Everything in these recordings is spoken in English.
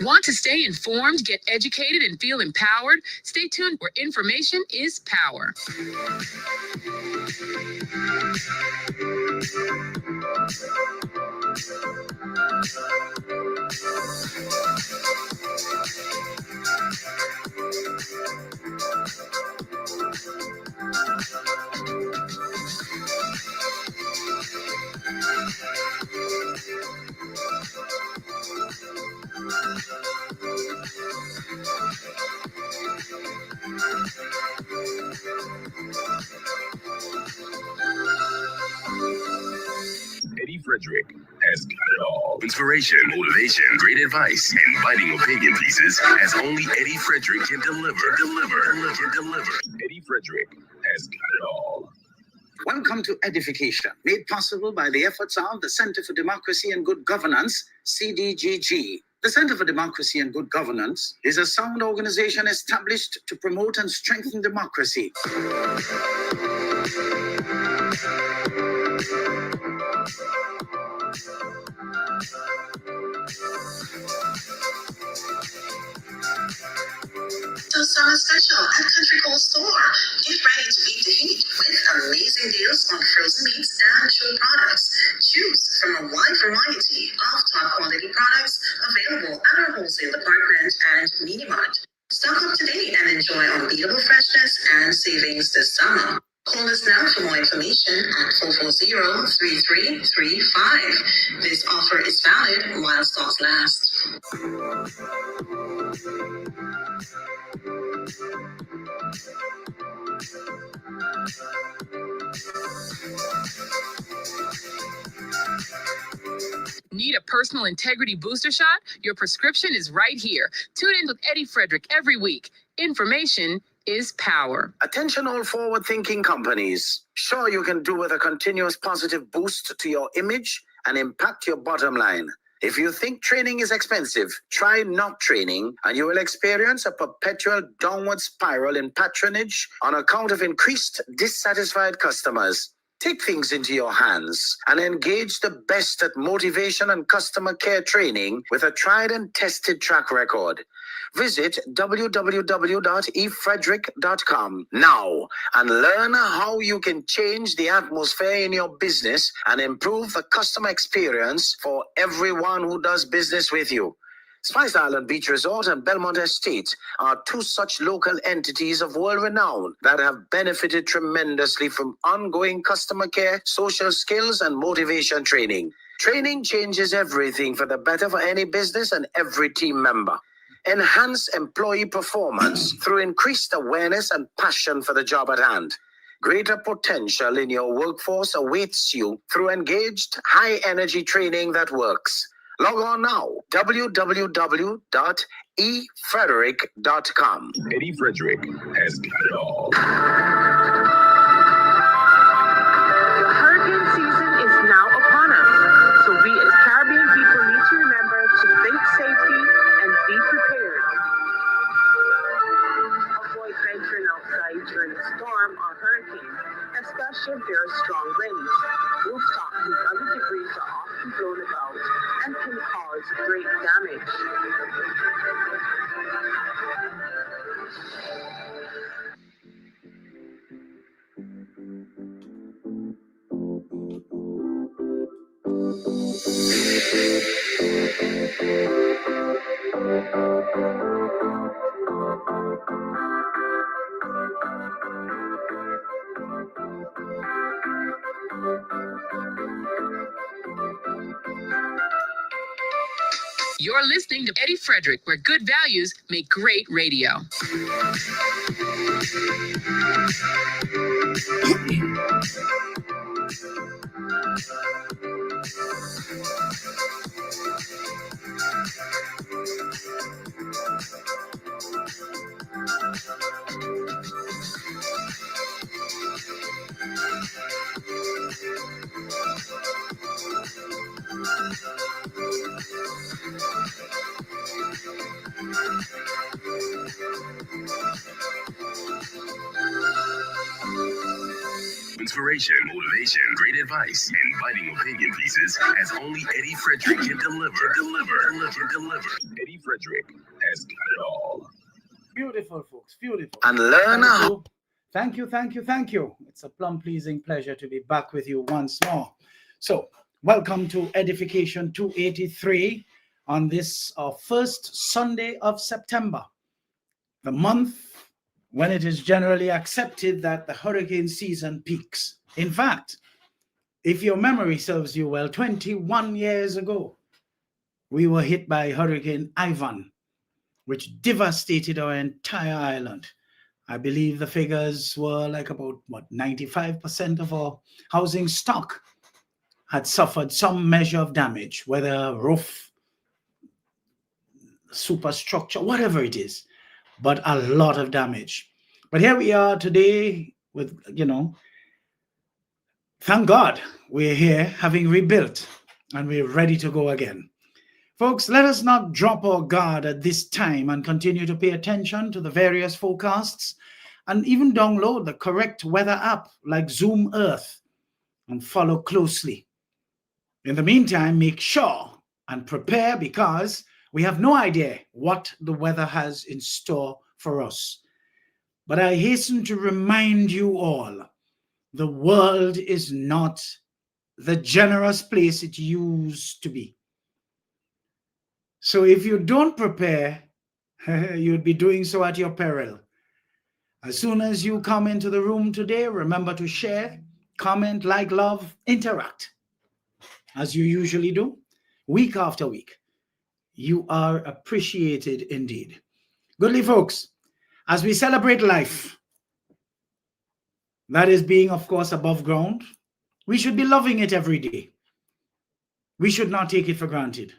Want to stay informed, get educated, and feel empowered? Stay tuned where information is power. Eddie Frederick has got it all. Inspiration, motivation, great advice, and biting opinion pieces as only Eddie Frederick can deliver. Eddie Frederick has got it all. Welcome to Edification, made possible by the efforts of the Center for Democracy and Good Governance, CDGG. The Center for Democracy and Good Governance is a sound organization established to promote and strengthen democracy. So summer special at Country Cold Store. Get ready to beat the heat with amazing deals on frozen meats and chilled products. Choose from a wide variety of top quality products available at our wholesale department and Mini Mart. Stock up today and enjoy unbeatable freshness and savings this summer. Call us now for more information at 440-3335. This offer is valid while stocks last. Need a personal integrity booster shot? Your prescription is right here. Tune in with Eddie Frederick every week. Information is power. Attention all forward-thinking companies. Sure, you can do with a continuous positive boost to your image and impact your bottom line. If you think training is expensive, try not training and you will experience a perpetual downward spiral in patronage on account of increased dissatisfied customers. Take things into your hands and engage the best at motivation and customer care training with a tried and tested track record. Visit www.efrederick.com now and learn how you can change the atmosphere in your business and improve the customer experience for everyone who does business with you. Spice Island Beach Resort and Belmont Estate are two such local entities of world renown that have benefited tremendously from ongoing customer care, social skills, and motivation training. Training changes everything for the better for any business and every team member. Enhance employee performance through increased awareness and passion for the job at hand. Greater potential in your workforce awaits you through engaged, high-energy training that works. Log on now, www.efrederick.com. Eddie Frederick has got it all. The hurricane season is now upon us, so we as Caribbean people need to remember to think safety and be prepared. Avoid venturing outside during a storm or hurricane, especially if there are strong winds. Rooftops and other debris are often blown about and can cause great damage. You're listening to Eddie Frederick, where good values make great radio. Inspiration, motivation, great advice, and biting opinion pieces as only Eddie Frederick can deliver. Eddie Frederick has got it all. Beautiful, folks, beautiful. And learn how. Thank you. It's a plumb pleasing pleasure to be back with you once more. So, welcome to Edification 283 on this first Sunday of September, the month when it is generally accepted that the hurricane season peaks. In fact, if your memory serves you well, 21 years ago, we were hit by Hurricane Ivan, which devastated our entire island. I believe the figures were like about, 95% of our housing stock had suffered some measure of damage, whether roof, superstructure, whatever it is, but a lot of damage. But here we are today with, thank God we're here having rebuilt and we're ready to go again. Folks, let us not drop our guard at this time and continue to pay attention to the various forecasts and even download the correct weather app like Zoom Earth and follow closely. In the meantime, make sure and prepare because we have no idea what the weather has in store for us. But I hasten to remind you all, the world is not the generous place it used to be. So if you don't prepare, you'd be doing so at your peril. As soon as you come into the room today, remember to share, comment, like, love, interact, as you usually do, week after week. You are appreciated indeed. Goodly folks, as we celebrate life, that is being, of course, above ground, we should be loving it every day. We should not take it for granted.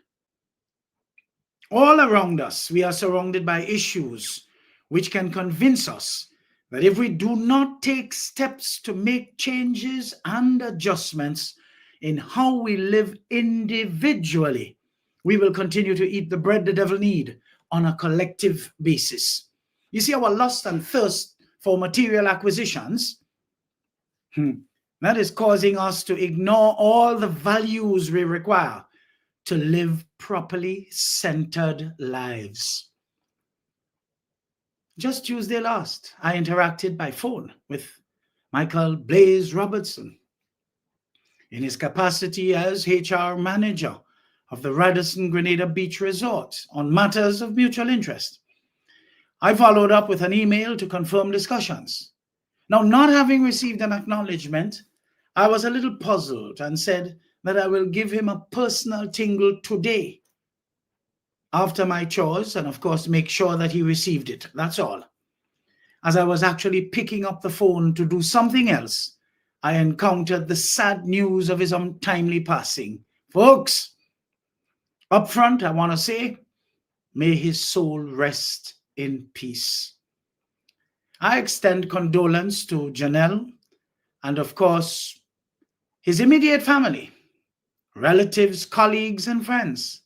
All around us, we are surrounded by issues which can convince us that if we do not take steps to make changes and adjustments in how we live individually, we will continue to eat the bread the devil needs on a collective basis. You see, our lust and thirst for material acquisitions, that is causing us to ignore all the values we require to live properly centered lives. Just Tuesday last, I interacted by phone with Mykal Blaize Robertson in his capacity as HR manager of the Radisson Grenada Beach Resort on matters of mutual interest. I followed up with an email to confirm discussions. Now, not having received an acknowledgement, I was a little puzzled and said that I will give him a personal tingle today after my chores and, of course, make sure that he received it. That's all. As I was actually picking up the phone to do something else, I encountered the sad news of his untimely passing. Folks, up front, I want to say, may his soul rest in peace. I extend condolence to Janelle and, of course, his immediate family, relatives, colleagues, and friends.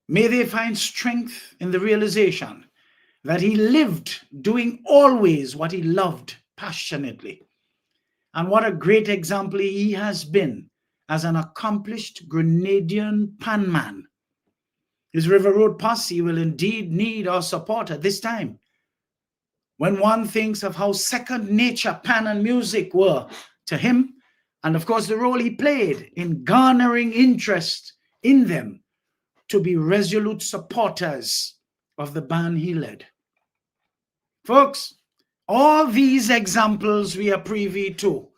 May they find strength in the realization that he lived doing always what he loved passionately. And what a great example he has been as an accomplished Grenadian panman. His River Road posse will indeed need our support at this time. When one thinks of how second nature pan and music were to him, and of course the role he played in garnering interest in them to be resolute supporters of the band he led. Folks, all these examples we are privy to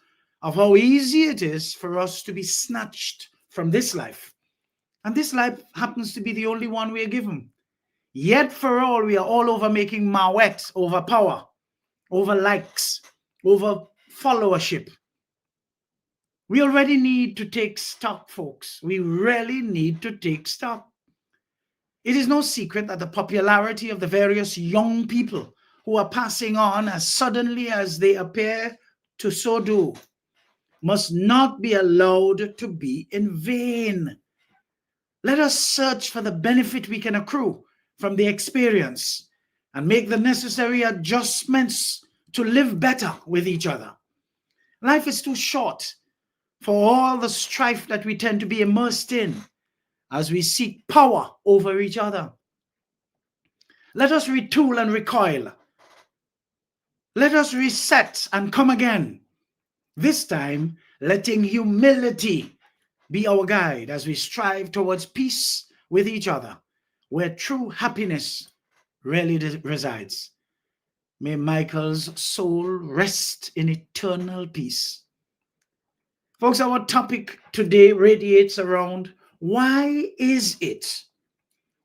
of how easy it is for us to be snatched from this life. And this life happens to be the only one we are given. Yet for all, we are all over making mawet over power, over likes, over followership. We already need to take stock, folks. We really need to take stock. It is no secret that the popularity of the various young people who are passing on as suddenly as they appear to so do must not be allowed to be in vain. Let us search for the benefit we can accrue from the experience and make the necessary adjustments to live better with each other. Life is too short for all the strife that we tend to be immersed in as we seek power over each other. Let us retool and recoil. Let us reset and come again. This time, letting humility be our guide as we strive towards peace with each other, where true happiness really resides. May Mykal's soul rest in eternal peace. Folks, our topic today radiates around why is it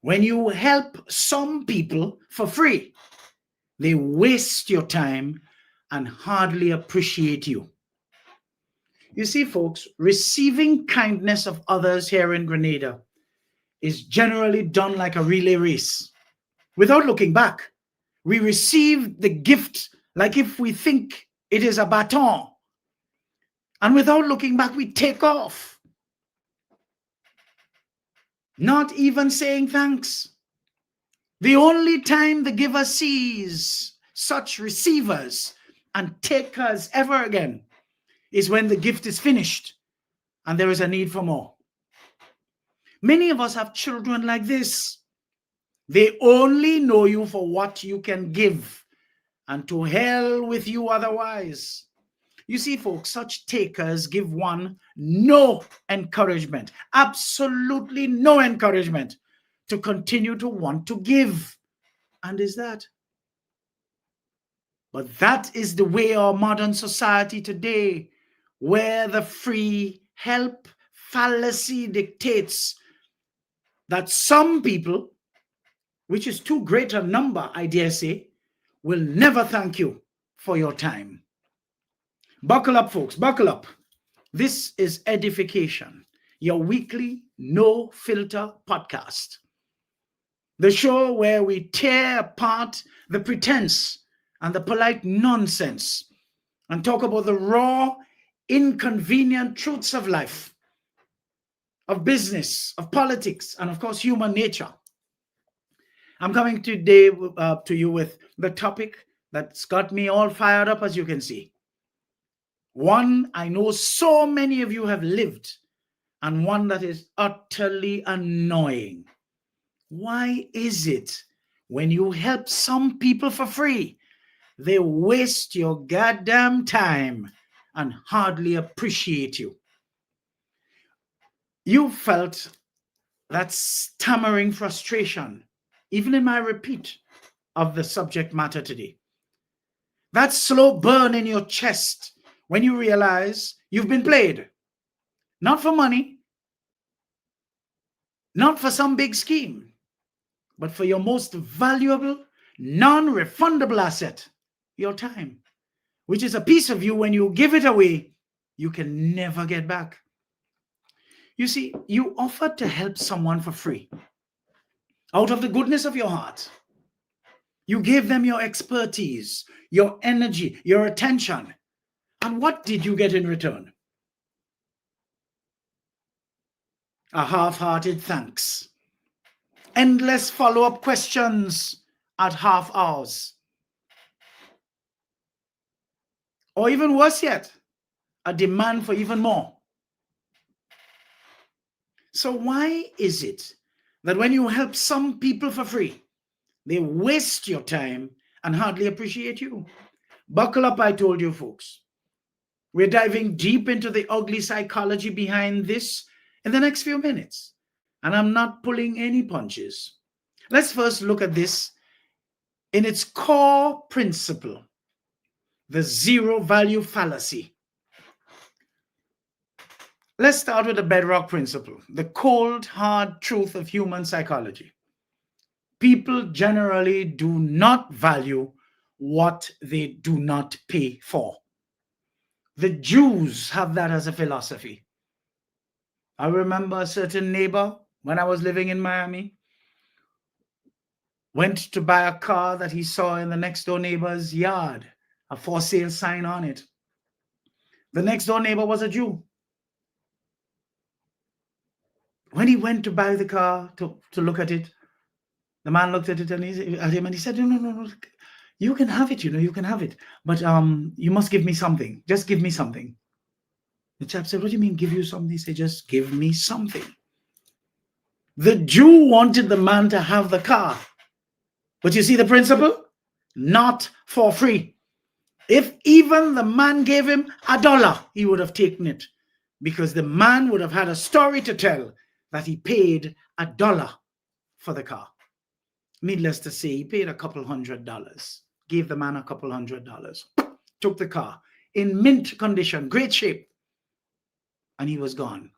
when you help some people for free, they waste your time and hardly appreciate you? You see, folks, receiving kindness of others here in Grenada is generally done like a relay race. Without looking back, we receive the gift like if we think it is a baton. And without looking back, we take off. Not even saying thanks. The only time the giver sees such receivers and takers ever again is when the gift is finished and there is a need for more. Many of us have children like this. They only know you for what you can give, and to hell with you otherwise. You see, folks, such takers give one no encouragement, absolutely no encouragement to continue to want to give. And is that? But that is the way our modern society today, where the free help fallacy dictates that some people, which is too great a number, I dare say, will never thank you for your time. Buckle up, folks, buckle up. This is Edification, your weekly no-filter podcast. The show where we tear apart the pretense and the polite nonsense and talk about the raw, inconvenient truths of life, of business, of politics, and of course, human nature. I'm coming today to you with the topic that's got me all fired up, as you can see. One I know so many of you have lived, and one that is utterly annoying. Why is it when you help some people for free, they waste your goddamn time and hardly appreciate you? You felt that stammering frustration, even in my repeat of the subject matter today. That slow burn in your chest when you realize you've been played, not for money, not for some big scheme, but for your most valuable, non-refundable asset, your time, which is a piece of you when you give it away, you can never get back. You see, you offered to help someone for free. Out of the goodness of your heart, you gave them your expertise, your energy, your attention. And what did you get in return? A half-hearted thanks. Endless follow-up questions at half hours. Or even worse yet, a demand for even more. So why is it that when you help some people for free, they waste your time and hardly appreciate you? Buckle up, I told you, folks. We're diving deep into the ugly psychology behind this in the next few minutes. And I'm not pulling any punches. Let's first look at this in its core principle, the zero value fallacy. Let's start with the bedrock principle, the cold, hard truth of human psychology. People generally do not value what they do not pay for. The Jews have that as a philosophy. I remember a certain neighbor when I was living in Miami went to buy a car that he saw in the next door neighbor's yard, a for sale sign on it. The next door neighbor was a Jew. When he went to buy the car to look at it, the man looked at it and he said, no. You can have it, you can have it. But you must give me something. Just give me something. The chap said, what do you mean give you something? He said, just give me something. The Jew wanted the man to have the car. But you see the principle? Not for free. If even the man gave him $1, he would have taken it, because the man would have had a story to tell that he paid $1 for the car. Needless to say, he paid a couple $100, gave the man a couple $100, took the car in mint condition, great shape, and he was gone.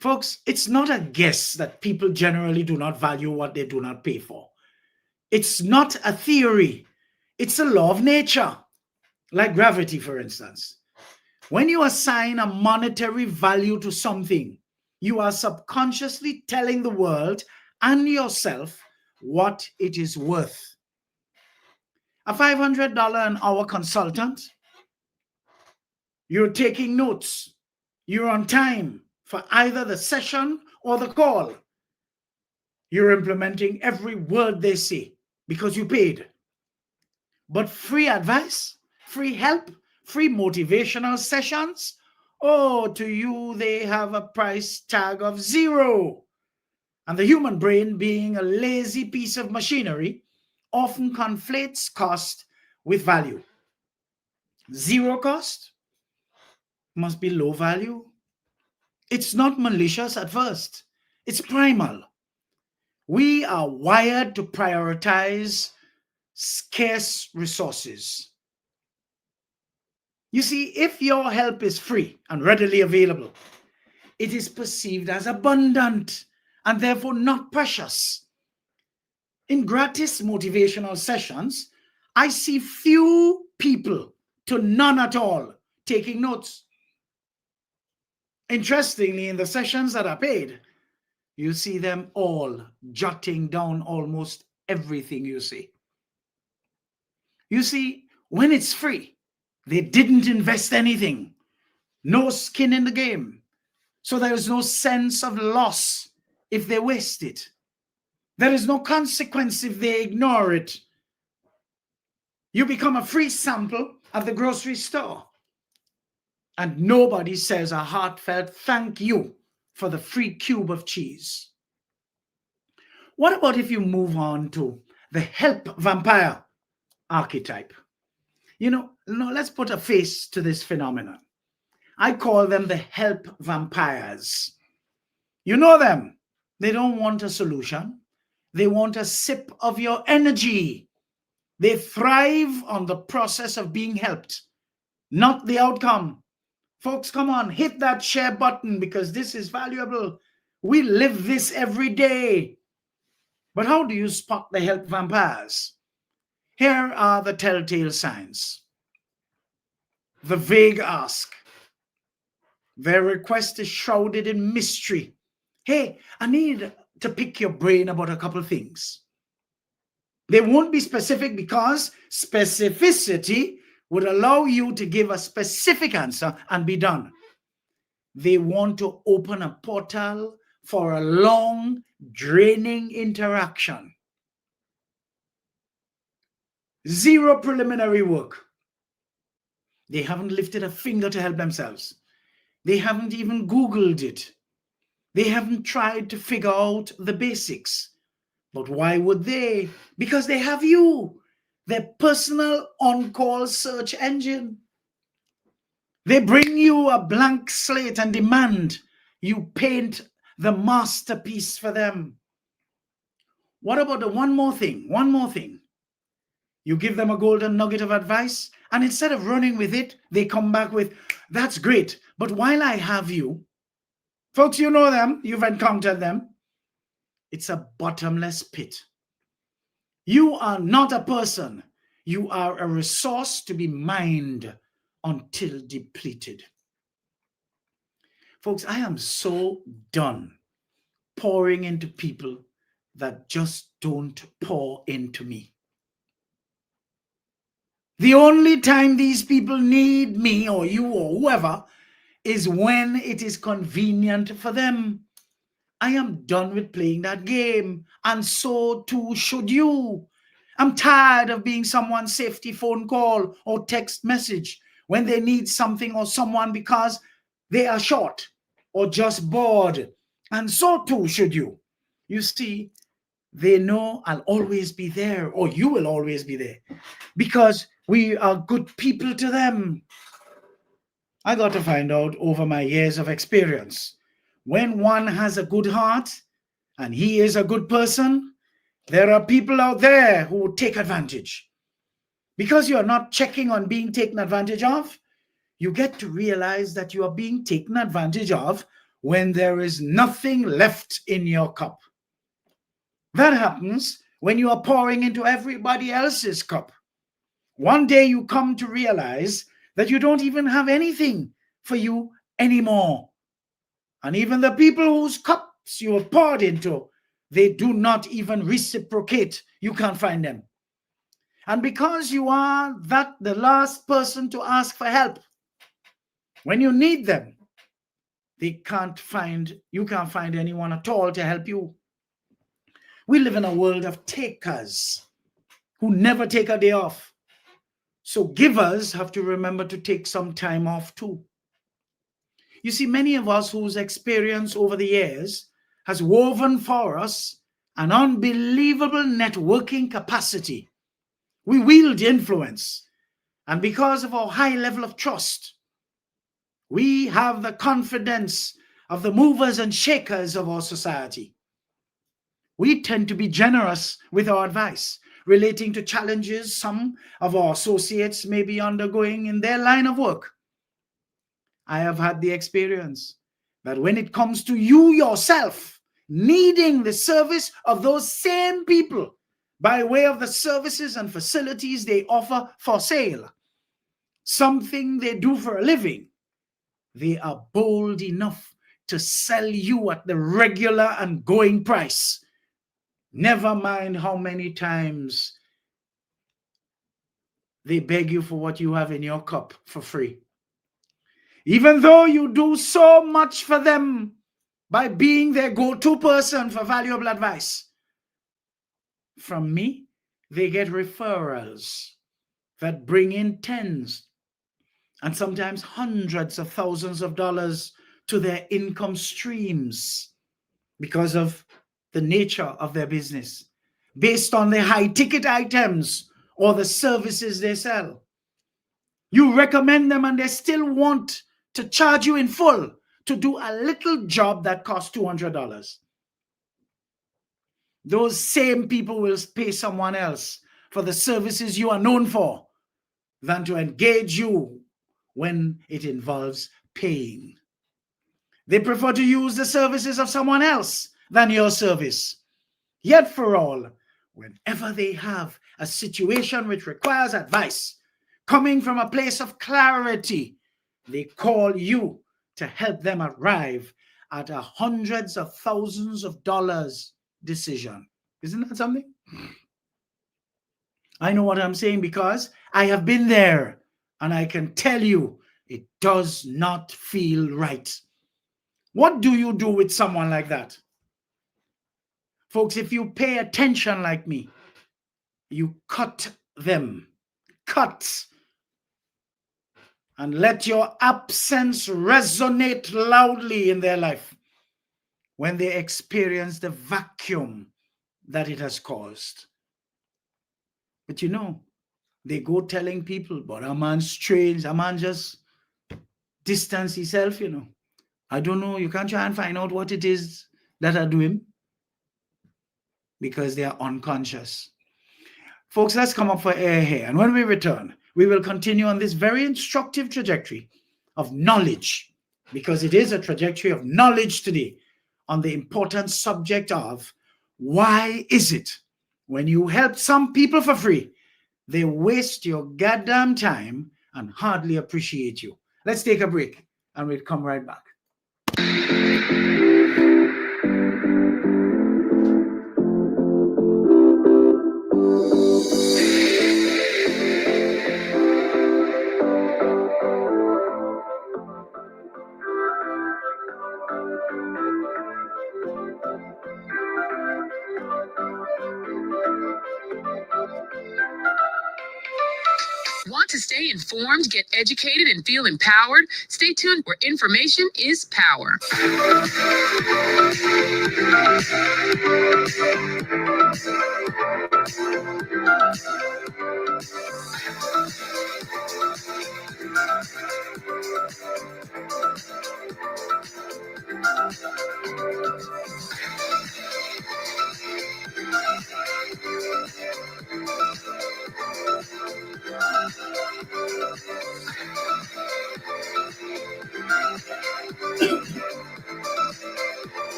Folks, it's not a guess that people generally do not value what they do not pay for. It's not a theory. It's a law of nature, like gravity, for instance. When you assign a monetary value to something, you are subconsciously telling the world and yourself what it is worth. A $500 an hour consultant, you're taking notes, you're on time for either the session or the call. You're implementing every word they say because you paid. But free advice, free help, free motivational sessions, oh, to you they have a price tag of 0. And the human brain, being a lazy piece of machinery, often conflates cost with value. 0 cost must be low value. It's not malicious at first. It's primal. We are wired to prioritize scarce resources. You see, if your help is free and readily available, it is perceived as abundant and therefore not precious. In gratis motivational sessions, I see few people to none at all taking notes. Interestingly, in the sessions that are paid, you see them all jotting down almost everything you say. You see, when it's free, they didn't invest anything, no skin in the game. So there is no sense of loss if they waste it. There is no consequence if they ignore it. You become a free sample at the grocery store, and nobody says a heartfelt thank you for the free cube of cheese. What about if you move on to the help vampire archetype? Let's put a face to this phenomenon. I call them the help vampires. You know them. They don't want a solution. They want a sip of your energy. They thrive on the process of being helped, not the outcome. Folks, come on, hit that share button because this is valuable. We live this every day. But how do you spot the help vampires? Here are the telltale signs. The vague ask. Their request is shrouded in mystery. Hey, I need to pick your brain about a couple of things. They won't be specific because specificity would allow you to give a specific answer and be done. They want to open a portal for a long, draining interaction. 0 preliminary work. They haven't lifted a finger to help themselves. They haven't even Googled it. They haven't tried to figure out the basics. But why would they? Because they have you, their personal on-call search engine. They bring you a blank slate and demand you paint the masterpiece for them. What about the one more thing? You give them a golden nugget of advice, and instead of running with it, they come back with, that's great, but while I have you, folks, you know them, you've encountered them, it's a bottomless pit. You are not a person. You are a resource to be mined until depleted. Folks, I am so done pouring into people that just don't pour into me. The only time these people need me or you or whoever is when it is convenient for them. I am done with playing that game, and so too should you. I'm tired of being someone's safety phone call or text message when they need something or someone because they are short or just bored. And so too should you. You see, they know I'll always be there, or you will always be there, because we are good people to them. I got to find out over my years of experience. When one has a good heart and he is a good person, there are people out there who will take advantage. Because you are not checking on being taken advantage of, you get to realize that you are being taken advantage of when there is nothing left in your cup. That happens when you are pouring into everybody else's cup. One day you come to realize that you don't even have anything for you anymore. And even the people whose cups you have poured into, they do not even reciprocate. You can't find them. And because you are the last person to ask for help, when you need them, you can't find anyone at all to help you. We live in a world of takers who never take a day off. So givers have to remember to take some time off too. You see, many of us whose experience over the years has woven for us an unbelievable networking capacity. We wield influence, and because of our high level of trust, we have the confidence of the movers and shakers of our society. We tend to be generous with our advice relating to challenges some of our associates may be undergoing in their line of work. I have had the experience that when it comes to you yourself needing the service of those same people by way of the services and facilities they offer for sale, something they do for a living, they are bold enough to sell you at the regular and going price. Never mind how many times they beg you for what you have in your cup for free. Even though you do so much for them by being their go-to person for valuable advice, from me, they get referrals that bring in tens and sometimes hundreds of thousands of dollars to their income streams because of the nature of their business, based on the high-ticket items or the services they sell. You recommend them and they still want to charge you in full to do a little job that costs $200. Those same people will pay someone else for the services you are known for than to engage you when it involves paying. They prefer to use the services of someone else than your service. Yet for all, whenever they have a situation which requires advice, coming from a place of clarity, they call you to help them arrive at a hundreds of thousands of dollars decision. Isn't that something? I know what I'm saying because I have been there, and I can tell you it does not feel right. What do you do with someone like that? Folks, if you pay attention like me, you cut them. Cut. And let your absence resonate loudly in their life when they experience the vacuum that it has caused. But you know, they go telling people, but a man's strange, a man just distance himself, you know. I don't know, you can't try and find out what it is that I do him because they are unconscious. Folks, let's come up for air here. And when we return, we will continue on this very instructive trajectory of knowledge, because it is a trajectory of knowledge today on the important subject of why is it when you help some people for free, they waste your goddamn time and hardly appreciate you. Let's take a break and we'll come right back. Want to stay informed, get educated, and feel empowered? Stay tuned where information is power.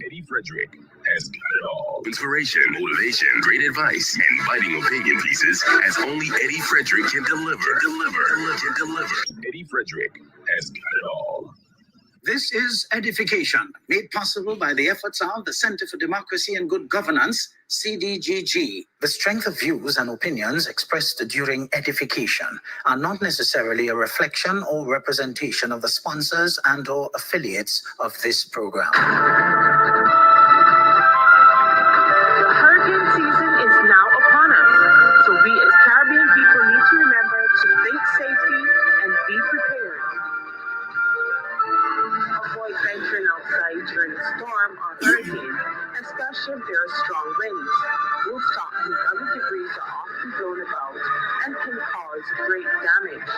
Eddie Frederick has got it all. Inspiration, motivation, great advice, and biting opinion pieces as only Eddie Frederick can deliver. Eddie Frederick has got it all. This is EDDIE-FICATION, made possible by the efforts of the Center for Democracy and Good Governance, CDGG. The strength of views and opinions expressed during EDDIE-FICATION are not necessarily a reflection or representation of the sponsors and/or affiliates of this program. The hurricane season is now upon us, so we as Caribbean people need to remember to think safety and be prepared. Avoid venturing outside during a storm or hurricane, especially if there are strong winds. Rooftops and other debris are often blown about and can cause great damage.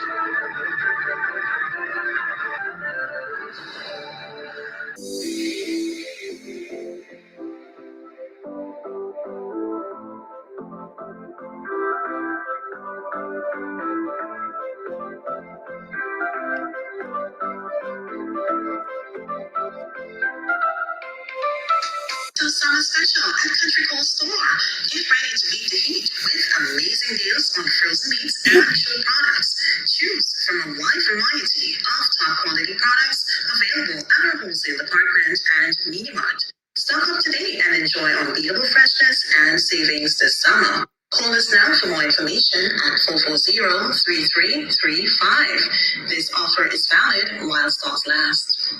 To summer special at Country Cold Store. Get ready to beat the heat with amazing deals on frozen meats and actual products. Choose from a wide variety of top quality products available at our wholesale department and mini mart. Stock up today and enjoy unbeatable freshness and savings this summer. Call us now for more information at 440-3335. This offer is valid while stocks last.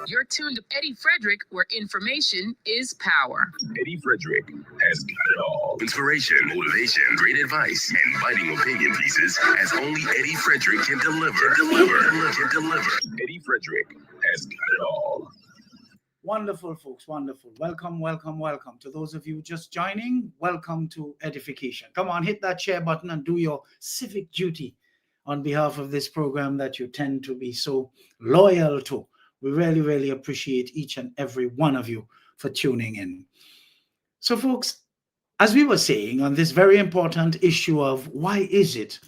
You're tuned to Eddie Frederick, where information is power. Eddie Frederick has got it all. Inspiration, motivation, great advice, and biting opinion pieces as only Eddie Frederick can deliver. Eddie Frederick has got it all. Wonderful, folks. Wonderful. Welcome, welcome, welcome. To those of you just joining, welcome to EDDIE-FICATION. Come on, hit that share button and do your civic duty on behalf of this program that you tend to be so loyal to. We really, really appreciate each and every one of you for tuning in. So, folks, as we were saying on this very important issue of why is it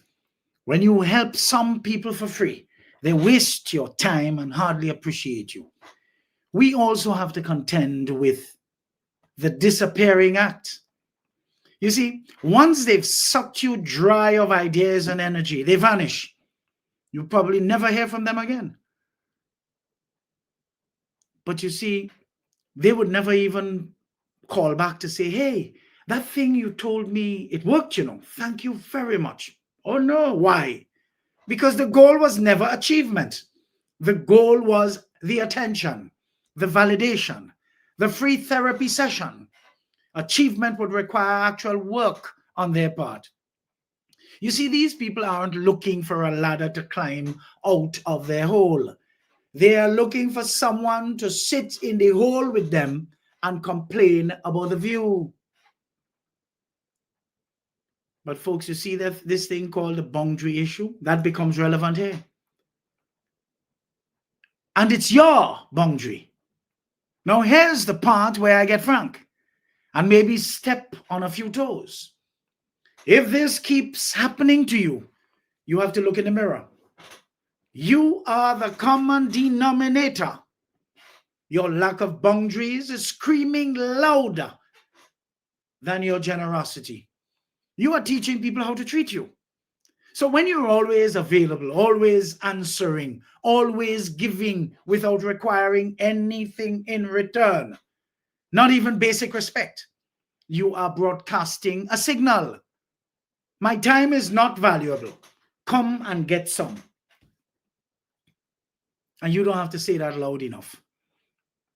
when you help some people for free, they waste your time and hardly appreciate you. We also have to contend with the disappearing act. You see, once they've sucked you dry of ideas and energy, they vanish. You probably never hear from them again. But you see, they would never even call back to say, hey, that thing you told me, it worked, you know. Thank you very much. Oh no, why? Because the goal was never achievement. The goal was the attention, the validation, the free therapy session. Achievement would require actual work on their part. You see, these people aren't looking for a ladder to climb out of their hole. They are looking for someone to sit in the hole with them and complain about the view. But folks, you see that this thing called the boundary issue, that becomes relevant here. And it's your boundary. Now here's the part where I get frank and maybe step on a few toes. If this keeps happening to you, you have to look in the mirror. You are the common denominator. Your lack of boundaries is screaming louder than your generosity. You are teaching people how to treat you. So when you're always available, always answering, always giving without requiring anything in return, not even basic respect, you are broadcasting a signal. My time is not valuable. Come and get some. And you don't have to say that loud enough,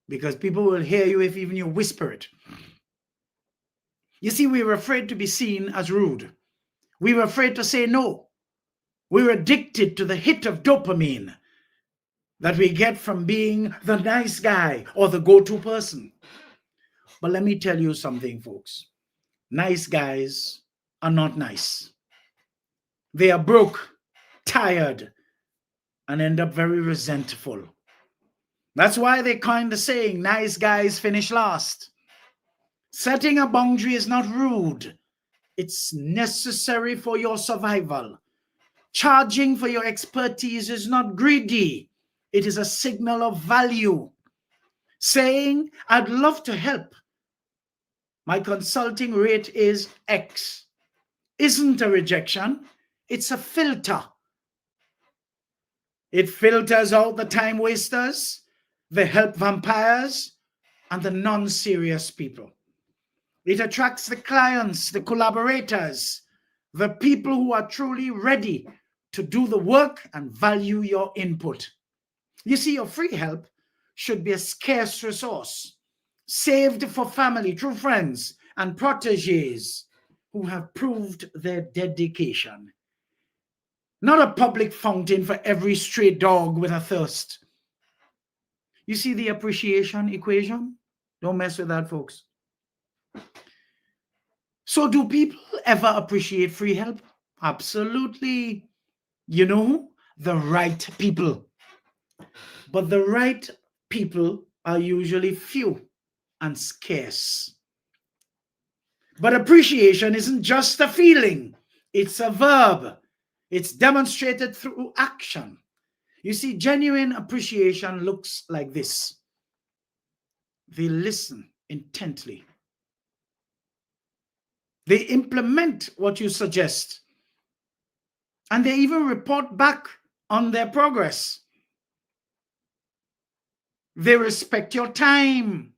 because people will hear you if even you whisper it. You see, we were afraid to be seen as rude. We were afraid to say no. We were addicted to the hit of dopamine that we get from being the nice guy or the go-to person. But let me tell you something, folks. Nice guys are not nice. They are broke, tired, and end up very resentful. That's why they coined the saying, nice guys finish last. Setting a boundary is not rude. It's necessary for your survival. Charging for your expertise is not greedy. It is a signal of value. Saying, I'd love to help. My consulting rate is X. Isn't a rejection. It's a filter. It filters out the time wasters, the help vampires, and the non-serious people. It attracts the clients, the collaborators, the people who are truly ready to do the work and value your input. You see, your free help should be a scarce resource, saved for family, true friends, and proteges who have proved their dedication. Not a public fountain for every stray dog with a thirst. You see the appreciation equation? Don't mess with that, folks. So do people ever appreciate free help? Absolutely. You know, the right people. But the right people are usually few and scarce. But appreciation isn't just a feeling. It's a verb. It's demonstrated through action. You see, genuine appreciation looks like this. They listen intently. They implement what you suggest. And they even report back on their progress. They respect your time.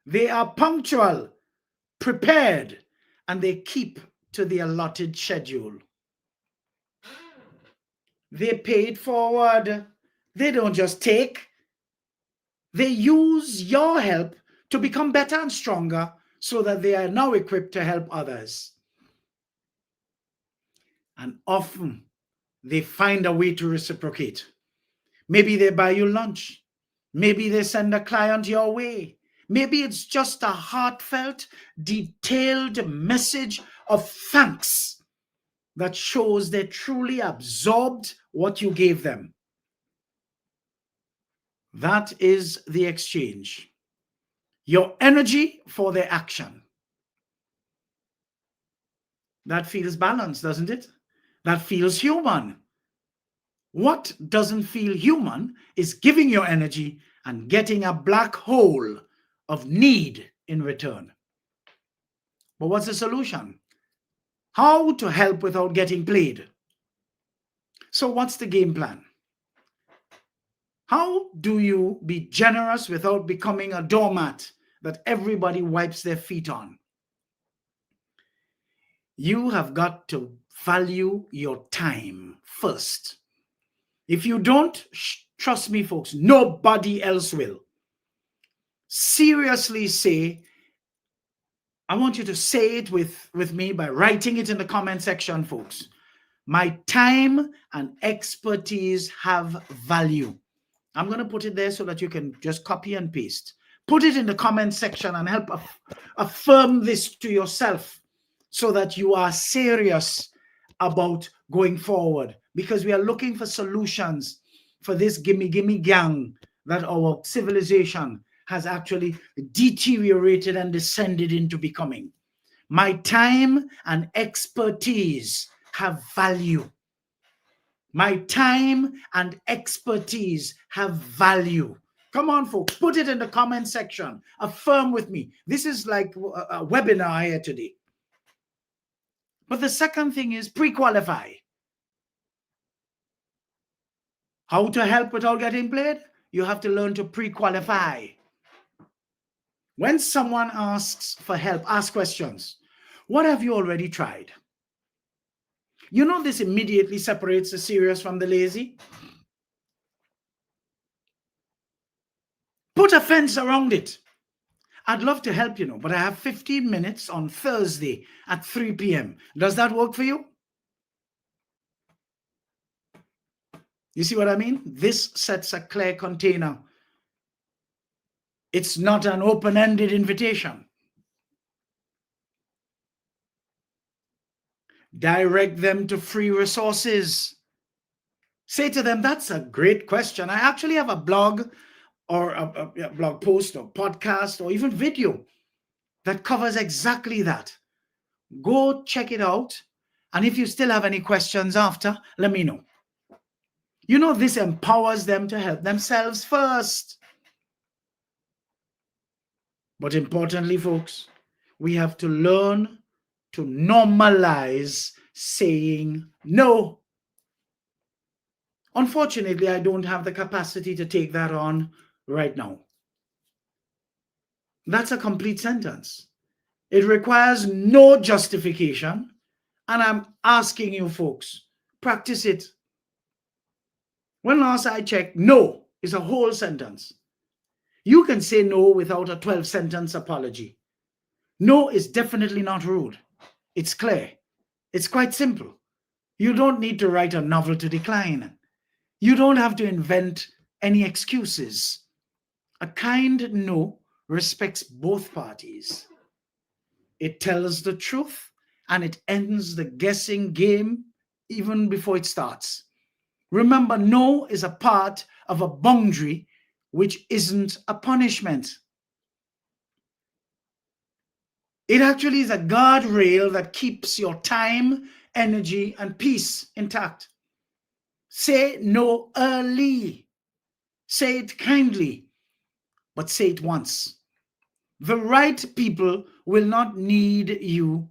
They are punctual, prepared, and they keep to the allotted schedule. They pay it forward. They don't just take. They use your help to become better and stronger so that they are now equipped to help others. And often they find a way to reciprocate. Maybe they buy you lunch. Maybe they send a client your way. Maybe it's just a heartfelt, detailed message of thanks that shows they truly absorbed what you gave them. That is the exchange. Your energy for their action. That feels balanced, doesn't it? That feels human. What doesn't feel human is giving your energy and getting a black hole of need in return. But what's the solution? How to help without getting played? So what's the game plan? How do you be generous without becoming a doormat that everybody wipes their feet on? You have got to value your time first. If you don't, trust me, folks, nobody else will. Seriously say, I want you to say it with me by writing it in the comment section, folks. My time and expertise have value. I'm going to put it there so that you can just copy and paste. Put it in the comment section and help affirm this to yourself so that you are serious about going forward, because we are looking for solutions for this gimme gang that our civilization has actually deteriorated and descended into becoming. My time and expertise have value. My time and expertise have value. Come on, folks, put it in the comment section. Affirm with me. This is like a webinar here today. But the second thing is pre-qualify. How to help without getting played? You have to learn to pre-qualify. When someone asks for help, ask questions. What have you already tried? You know, this immediately separates the serious from the lazy. Put a fence around it. I'd love to help, but I have 15 minutes on Thursday at 3 p.m. Does that work for you? You see what I mean? This sets a clear container. It's not an open-ended invitation. Direct them to free resources. Say to them, that's a great question. I actually have a blog or a blog post or podcast or even video that covers exactly that. Go check it out. And if you still have any questions after, let me know. This empowers them to help themselves first. But importantly, folks, we have to learn to normalize saying no. Unfortunately, I don't have the capacity to take that on right now. That's a complete sentence. It requires no justification, and I'm asking you folks, practice it. When last I checked, no is a whole sentence. You can say no without a 12-sentence apology. No is definitely not rude. It's clear. It's quite simple. You don't need to write a novel to decline. You don't have to invent any excuses. A kind no respects both parties. It tells the truth and it ends the guessing game even before it starts. Remember, no is a part of a boundary which isn't a punishment. It actually is a guardrail that keeps your time, energy, and peace intact. Say no early. Say it kindly, but say it once. The right people will not need you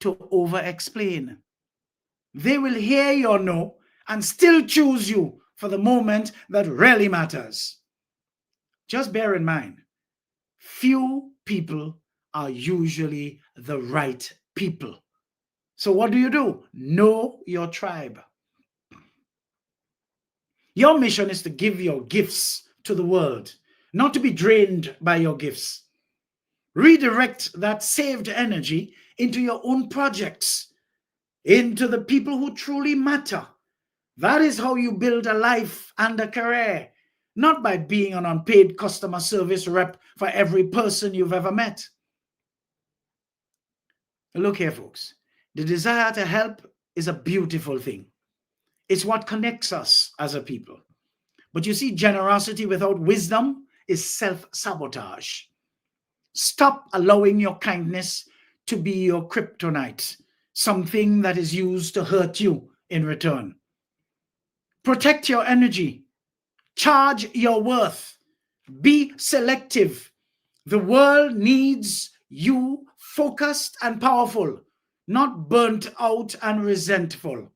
to over-explain. They will hear your no and still choose you for the moment that really matters. Just bear in mind, few people are usually the right people. So what do? Know your tribe. Your mission is to give your gifts to the world, not to be drained by your gifts. Redirect that saved energy into your own projects, into the people who truly matter. That is how you build a life and a career, not by being an unpaid customer service rep for every person you've ever met. Look here, folks. The desire to help is a beautiful thing. It's what connects us as a people. But you see, generosity without wisdom is self-sabotage. Stop allowing your kindness to be your kryptonite, something that is used to hurt you in return. Protect your energy. Charge your worth. Be selective. The world needs you focused and powerful, not burnt out and resentful.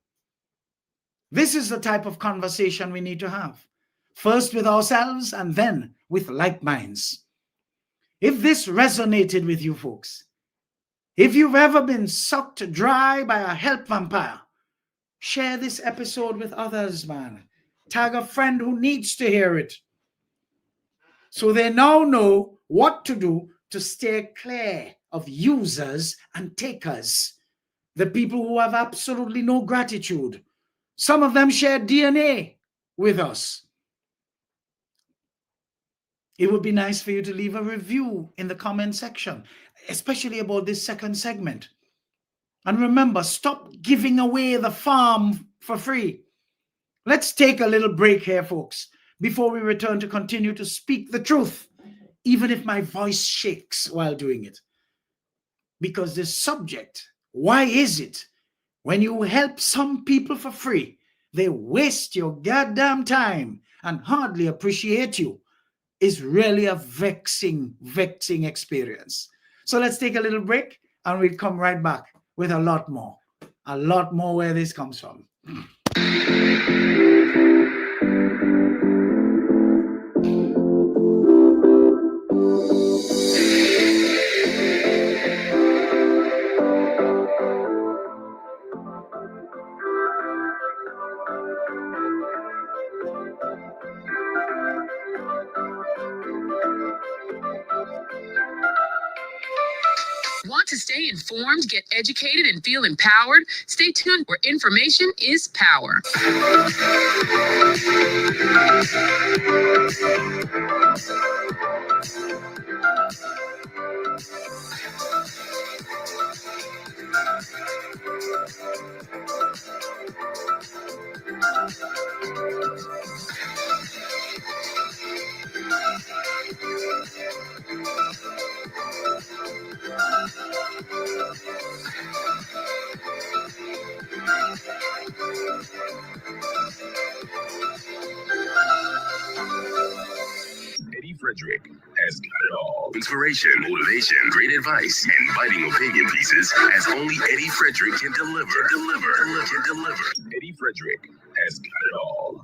This is the type of conversation we need to have. First with ourselves and then with like minds. If this resonated with you folks, if you've ever been sucked dry by a help vampire, share this episode with others, man. Tag a friend who needs to hear it. So they now know what to do to stay clear of users and takers, the people who have absolutely no gratitude. Some of them share DNA with us. It would be nice for you to leave a review in the comment section, especially about this second segment. And remember, stop giving away the farm for free. Let's take a little break here, folks, before we return to continue to speak the truth, even if my voice shakes while doing it. Because this subject, why is it when you help some people for free, they waste your goddamn time and hardly appreciate you, is really a vexing experience. So let's take a little break and we'll come right back with a lot more where this comes from. Want to stay informed, get educated, and feel empowered? Stay tuned where information is power. Eddie Frederick has got it all. Inspiration, motivation, great advice, and biting opinion pieces as only Eddie Frederick can deliver. Eddie Frederick has got it all.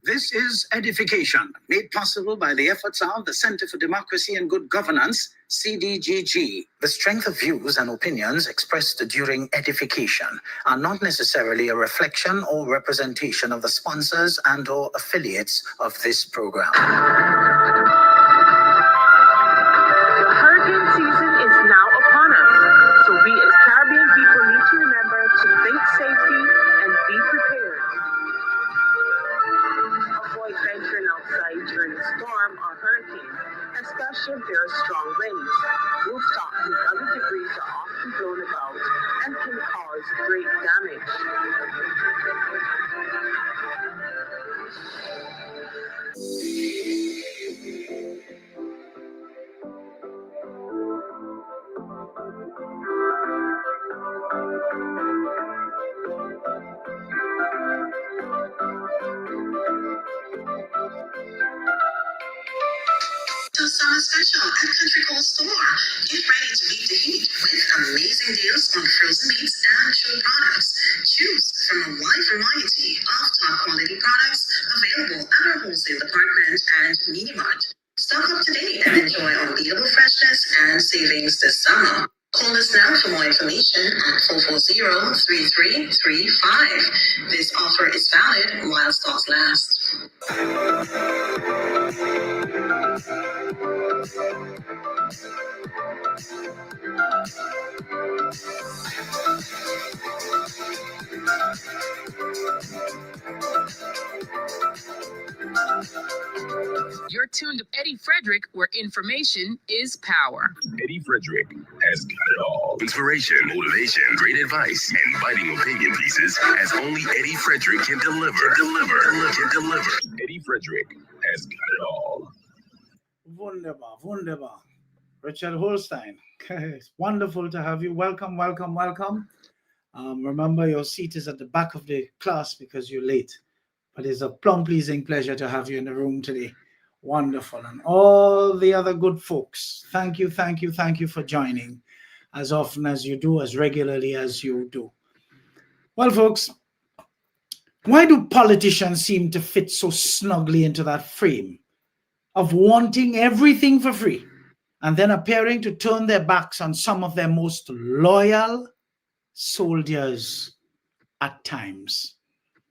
This is Edification, made possible by the efforts of the Center for Democracy and Good Governance, CDGG. The strength of views and opinions expressed during edification are not necessarily a reflection or representation of the sponsors and or affiliates of this program. Hurricane season is now upon us, so we as Caribbean people need to remember to think safety and be prepared. Avoid venturing outside during a storm or hurricane, especially if there are strong winds. Rooftops and other debris are often blown about and can cause great damage. So summer special at Country Cold Store. Get ready to beat the heat with amazing deals on frozen meats and chilled products. Choose from a wide variety of top quality products available at our wholesale department and mini mart. Stock up today and enjoy unbeatable freshness and savings this summer. Call us now for more information at 440-3335. This offer is valid while stocks last. You're tuned to Eddie Frederick, where information is power. Eddie Frederick has got it all. Inspiration, motivation, great advice, and biting opinion pieces as only Eddie Frederick can deliver. Eddie Frederick has got it all. Wunderbar, wunderbar. Richard Holstein, it's wonderful to have you. Welcome. Remember, your seat is at the back of the class because you're late. But it's a plumb pleasing pleasure to have you in the room today. Wonderful. And all the other good folks, thank you for joining as often as you do, as regularly as you do. Well, folks, why do politicians seem to fit so snugly into that frame of wanting everything for free and then appearing to turn their backs on some of their most loyal soldiers at times?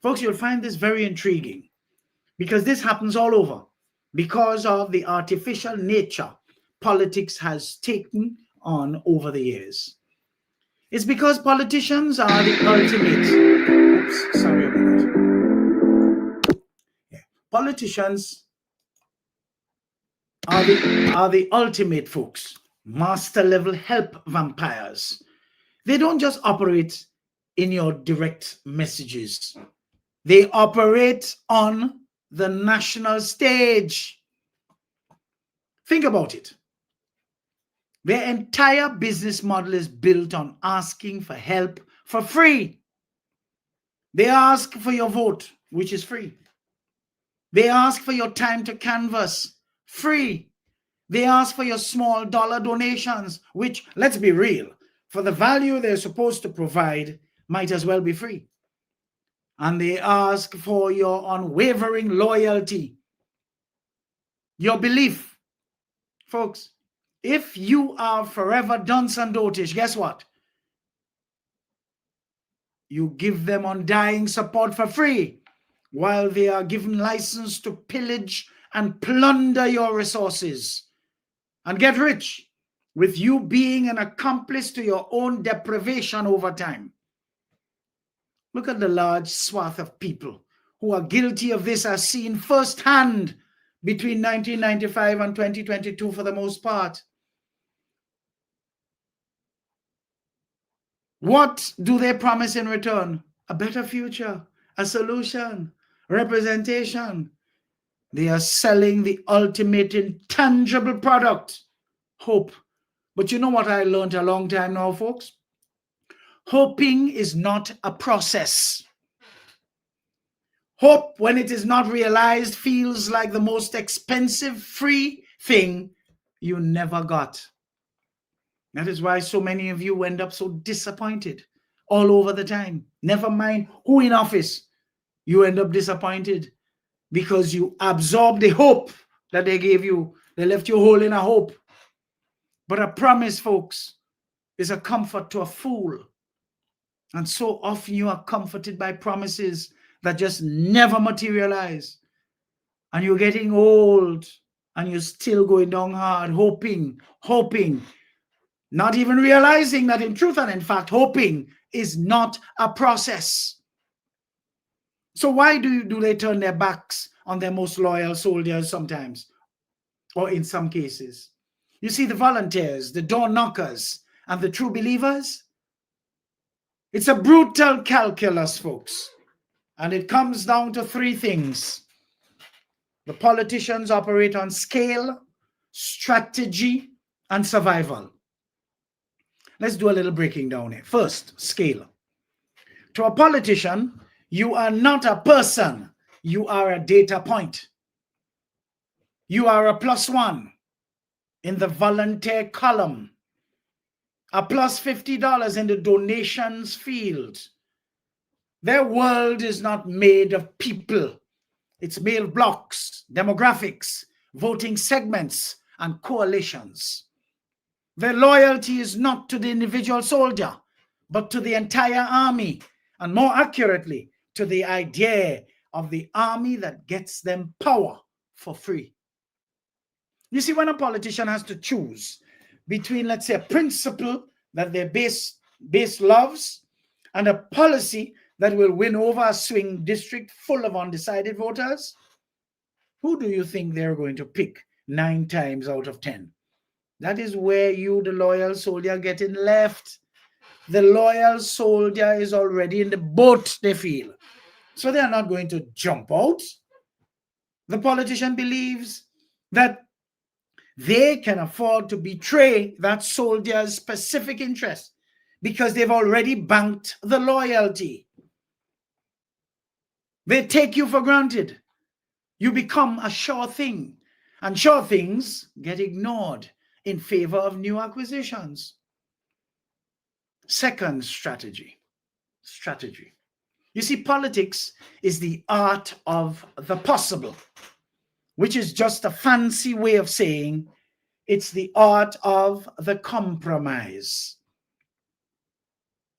Folks, you'll find this very intriguing because this happens all over because of the artificial nature politics has taken on over the years. It's because politicians are the ultimate. Oops, sorry about that. Yeah. Politicians are the ultimate folks, master level help vampires. They don't just operate in your direct messages. They operate on the national stage. Think about it. Their entire business model is built on asking for help for free. They ask for your vote, which is free. They ask for your time to canvass, free. They ask for your small dollar donations, which, let's be real, for the value they're supposed to provide, might as well be free. And they ask for your unwavering loyalty, your belief. Folks, if you are forever dunce and dotish, guess what? You give them undying support for free, while they are given license to pillage and plunder your resources and get rich with you being an accomplice to your own deprivation over time. Look at the large swath of people who are guilty of this as seen firsthand between 1995 and 2022 for the most part. What do they promise in return? A better future, a solution, representation. They are selling the ultimate intangible product, hope. But you know what I learned a long time now, folks? Hoping is not a process. Hope, when it is not realized, feels like the most expensive free thing you never got. That is why so many of you end up so disappointed all over the time. Never mind who in office, you end up disappointed because you absorb the hope that they gave you. They left you holding a hope. But a promise, folks, is a comfort to a fool. And so often you are comforted by promises that just never materialize. And you're getting old and you're still going down hard, hoping, not even realizing that in truth and in fact, hoping is not a process. So why do they turn their backs on their most loyal soldiers sometimes, or in some cases? You see, the volunteers, the door knockers, and the true believers, it's a brutal calculus, folks. And it comes down to three things. The politicians operate on scale, strategy, and survival. Let's do a little breaking down here. First, scale. To a politician, you are not a person. You are a data point. You are a +1 in the volunteer column. A +$50 in the donations field. Their world is not made of people. It's made of blocks, demographics, voting segments, and coalitions. Their loyalty is not to the individual soldier, but to the entire army, and more accurately, to the idea of the army that gets them power for free. You see, when a politician has to choose between, let's say, a principle that their base loves and a policy that will win over a swing district full of undecided voters, who do you think they're going to pick 9 times out of 10? That is where you, the loyal soldier, getting left. The loyal soldier is already in the boat, they feel. So they are not going to jump out. The politician believes that they can afford to betray that soldier's specific interest because they've already banked the loyalty. They take you for granted. You become a sure thing, and sure things get ignored in favor of new acquisitions. Second, strategy. You see, politics is the art of the possible, which is just a fancy way of saying it's the art of the compromise.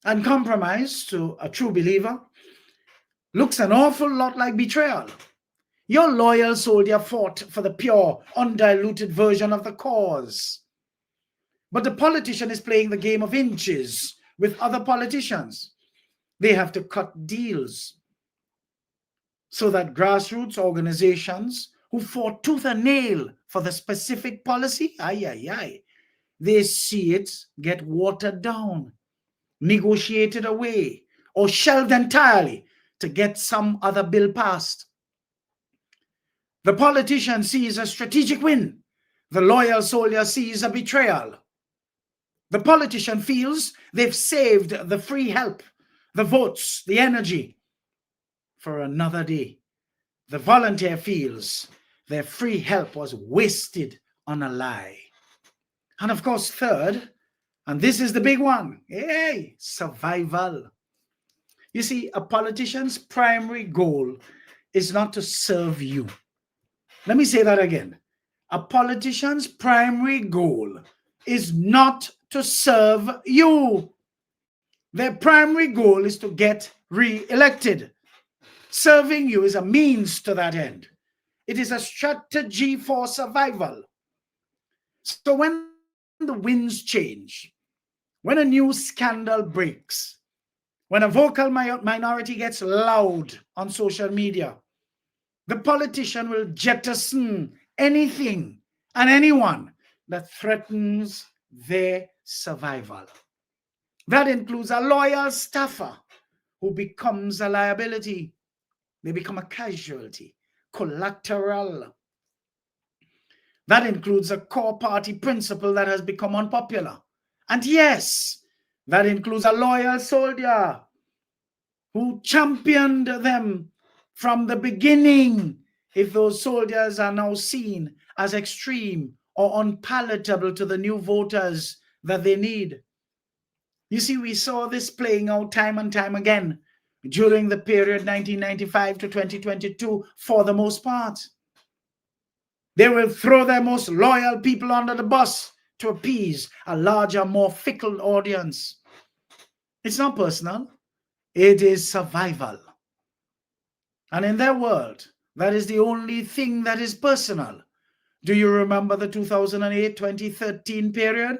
And compromise, to a true believer, looks an awful lot like betrayal. Your loyal soldier fought for the pure, undiluted version of the cause. But the politician is playing the game of inches with other politicians. They have to cut deals so that grassroots organizations who fought tooth and nail for the specific policy, they see it get watered down, negotiated away, or shelved entirely to get some other bill passed. The politician sees a strategic win. The loyal soldier sees a betrayal. The politician feels they've saved the free help, the votes, the energy for another day. The volunteer feels their free help was wasted on a lie. And of course, third, and this is the big one, survival. You see, a politician's primary goal is not to serve you. Let me say that again. A politician's primary goal is not to serve you. Their primary goal is to get re-elected. Serving you is a means to that end. It is a strategy for survival. So when the winds change, when a new scandal breaks, when a vocal minority gets loud on social media, the politician will jettison anything and anyone that threatens their survival. That includes a loyal staffer who becomes a liability. They become a casualty, collateral. That includes a core party principle that has become unpopular. And yes, that includes a loyal soldier who championed them from the beginning, if those soldiers are now seen as extreme or unpalatable to the new voters that they need. You see, we saw this playing out time and time again during the period 1995 to 2022 for the most part. They will throw their most loyal people under the bus to appease a larger, more fickle audience. It's not personal. It is survival. And in their world, that is the only thing that is personal. Do you remember the 2008-2013 period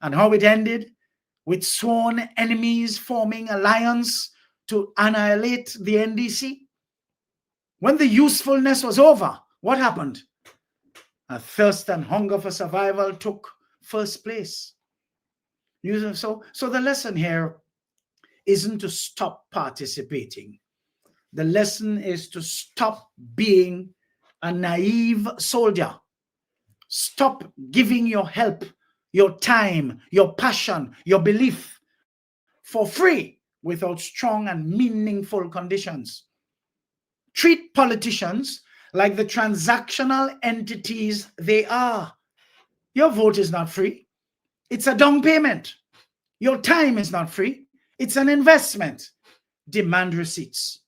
and how it ended with sworn enemies forming alliance to annihilate the NDC? When the usefulness was over, what happened? A thirst and hunger for survival took first place. So the lesson here isn't to stop participating. The lesson is to stop being a naive soldier. Stop giving your help, your time, your passion, your belief for free without strong and meaningful conditions. Treat politicians like the transactional entities they are. Your vote is not free. It's a down payment. Your time is not free. It's an investment. Demand receipts.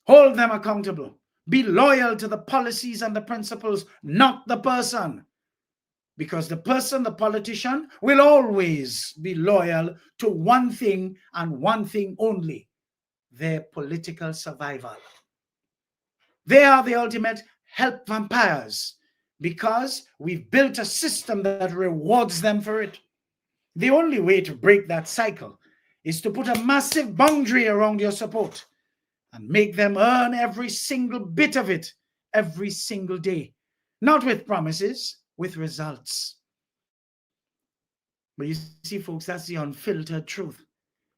Hold them accountable. Be loyal to the policies and the principles, not the person. Because the person, the politician, will always be loyal to one thing and one thing only: their political survival. They are the ultimate help vampires because we've built a system that rewards them for it. The only way to break that cycle is to put a massive boundary around your support and make them earn every single bit of it every single day. Not with promises, with results. But you see, folks, that's the unfiltered truth.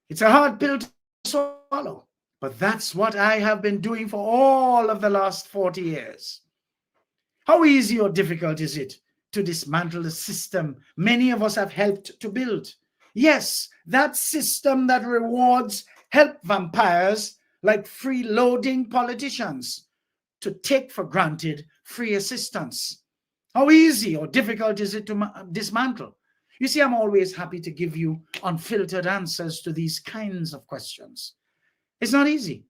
It's a hard pill to swallow, but that's what I have been doing for all of the last 40 years. How easy or difficult is it to dismantle the system many of us have helped to build? Yes, that system that rewards help vampires like freeloading politicians to take for granted free assistance. How easy or difficult is it to dismantle? You see, I'm always happy to give you unfiltered answers to these kinds of questions. It's not easy.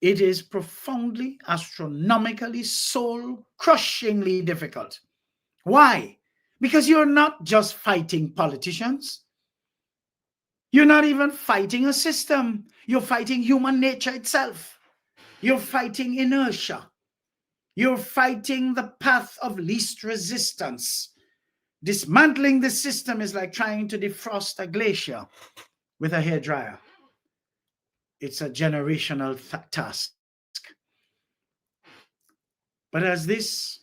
It is profoundly, astronomically, soul-crushingly difficult. Why? Because you're not just fighting politicians. You're not even fighting a system. You're fighting human nature itself. You're fighting inertia. You're fighting the path of least resistance. Dismantling the system is like trying to defrost a glacier with a hairdryer. It's a generational task. But as this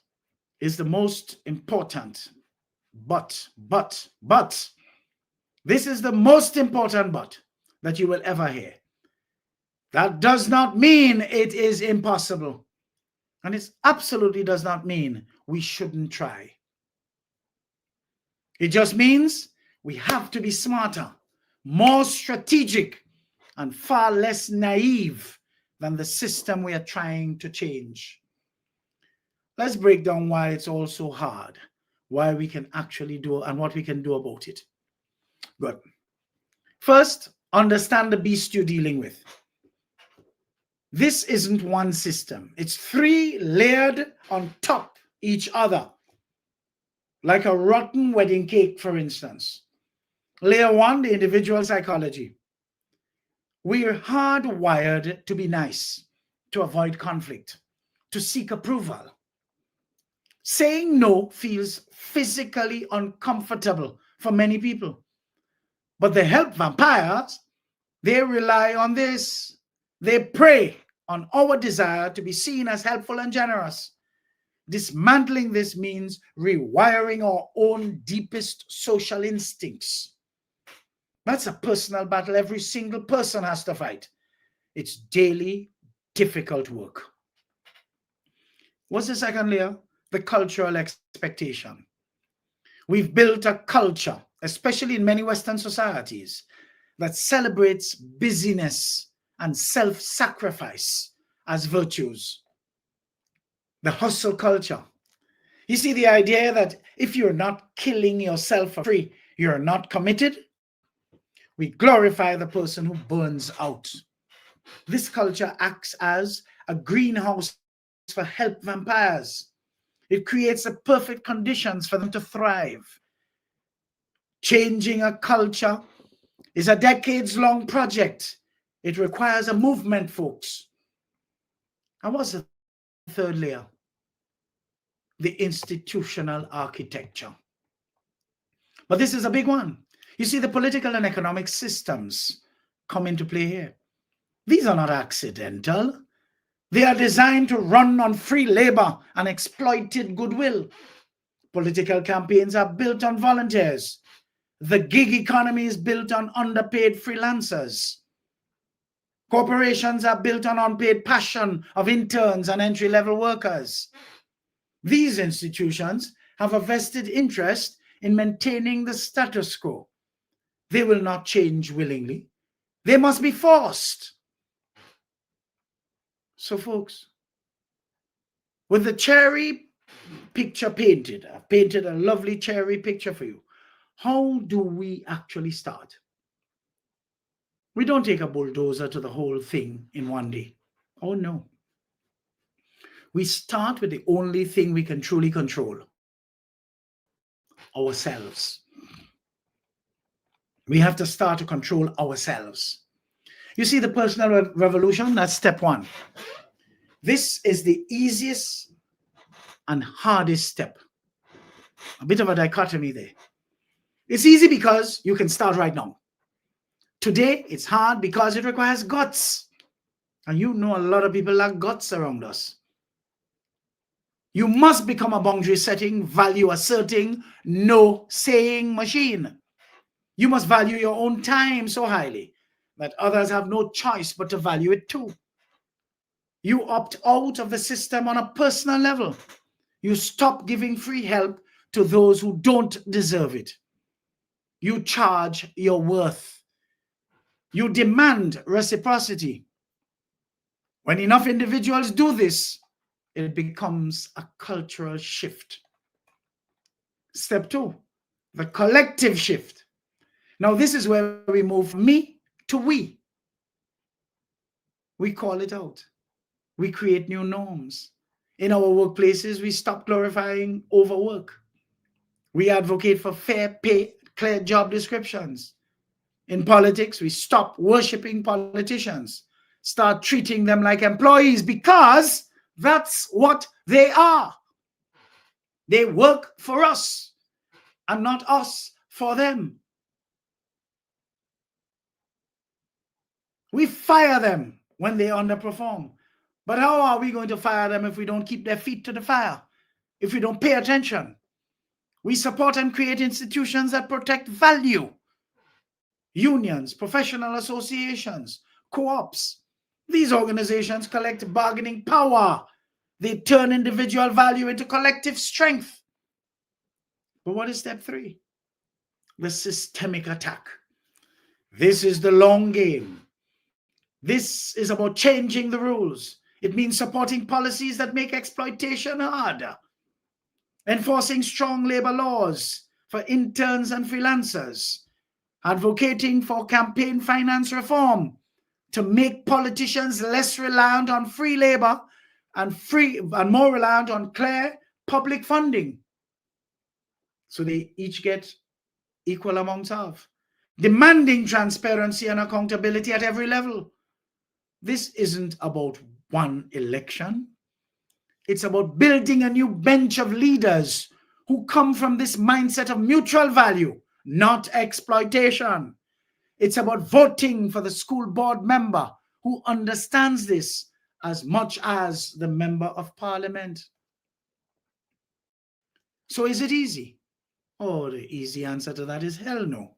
is the most important, but, this is the most important but that you will ever hear. That does not mean it is impossible. And it absolutely does not mean we shouldn't try. It just means we have to be smarter, more strategic, and far less naive than the system we are trying to change. Let's break down why it's all so hard, why we can actually do and what we can do about it. Good. First, understand the beast you're dealing with. This isn't one system. It's three layered on top each other, like a rotten wedding cake, for instance. Layer one, the individual psychology. We're hardwired to be nice, to avoid conflict, to seek approval. Saying no feels physically uncomfortable for many people. But the help vampires, they rely on this. They prey on our desire to be seen as helpful and generous. Dismantling this means rewiring our own deepest social instincts. That's a personal battle every single person has to fight. It's daily, difficult work. What's the second layer? The cultural expectation. We've built a culture, especially in many Western societies, that celebrates busyness and self-sacrifice as virtues. The hustle culture. You see, the idea that if you're not killing yourself for free, you're not committed. We glorify the person who burns out. This culture acts as a greenhouse for help vampires. It creates the perfect conditions for them to thrive. Changing a culture is a decades-long project. It requires a movement, folks. And what's the third layer? The institutional architecture. But this is a big one. You see, the political and economic systems come into play here. These are not accidental. They are designed to run on free labor and exploited goodwill. Political campaigns are built on volunteers. The gig economy is built on underpaid freelancers. Corporations are built on unpaid passion of interns and entry-level workers. These institutions have a vested interest in maintaining the status quo. They will not change willingly. They must be forced. So, folks, with the cherry picture painted, I've painted a lovely cherry picture for you. How do we actually start? We don't take a bulldozer to the whole thing in one day. Oh, no. We start with the only thing we can truly control: ourselves. We have to start to control ourselves. You see, the personal revolution, that's step one. This is the easiest and hardest step. A bit of a dichotomy there. It's easy because you can start right now. Today, it's hard because it requires guts. And you know a lot of people lack guts around us. You must become a boundary-setting, value-asserting, no-saying machine. You must value your own time so highly that others have no choice but to value it too. You opt out of the system on a personal level. You stop giving free help to those who don't deserve it. You charge your worth. You demand reciprocity. When enough individuals do this, it becomes a cultural shift. Step two, the collective shift. Now, this is where we move from me to we. We call it out. We create new norms. In our workplaces, we stop glorifying overwork. We advocate for fair pay, clear job descriptions. In politics, we stop worshiping politicians, start treating them like employees, because that's what they are. They work for us and not us for them. We fire them when they underperform. But how are we going to fire them if we don't keep their feet to the fire? If we don't pay attention? We support and create institutions that protect value. Unions, professional associations, co-ops. These organizations collect bargaining power. They turn individual value into collective strength. But what is step three? The systemic attack. This is the long game. This is about changing the rules. It means supporting policies that make exploitation harder, enforcing strong labor laws for interns and freelancers, advocating for campaign finance reform to make politicians less reliant on free labor and more reliant on clear public funding, so they each get equal amounts of. Demanding transparency and accountability at every level. This isn't about one election. It's about building a new bench of leaders who come from this mindset of mutual value, not exploitation. It's about voting for the school board member who understands this as much as the member of parliament. So is it easy? Oh, the easy answer to that is hell no.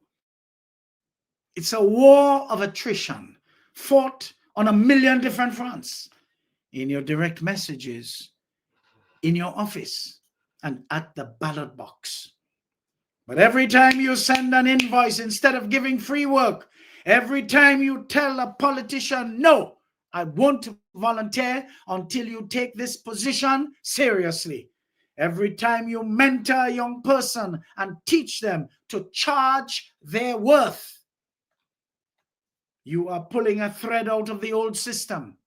It's a war of attrition fought on a million different fronts, in your direct messages, in your office, and at the ballot box. But every time you send an invoice instead of giving free work, every time you tell a politician, no, I won't volunteer until you take this position seriously, every time you mentor a young person and teach them to charge their worth, you are pulling a thread out of the old system.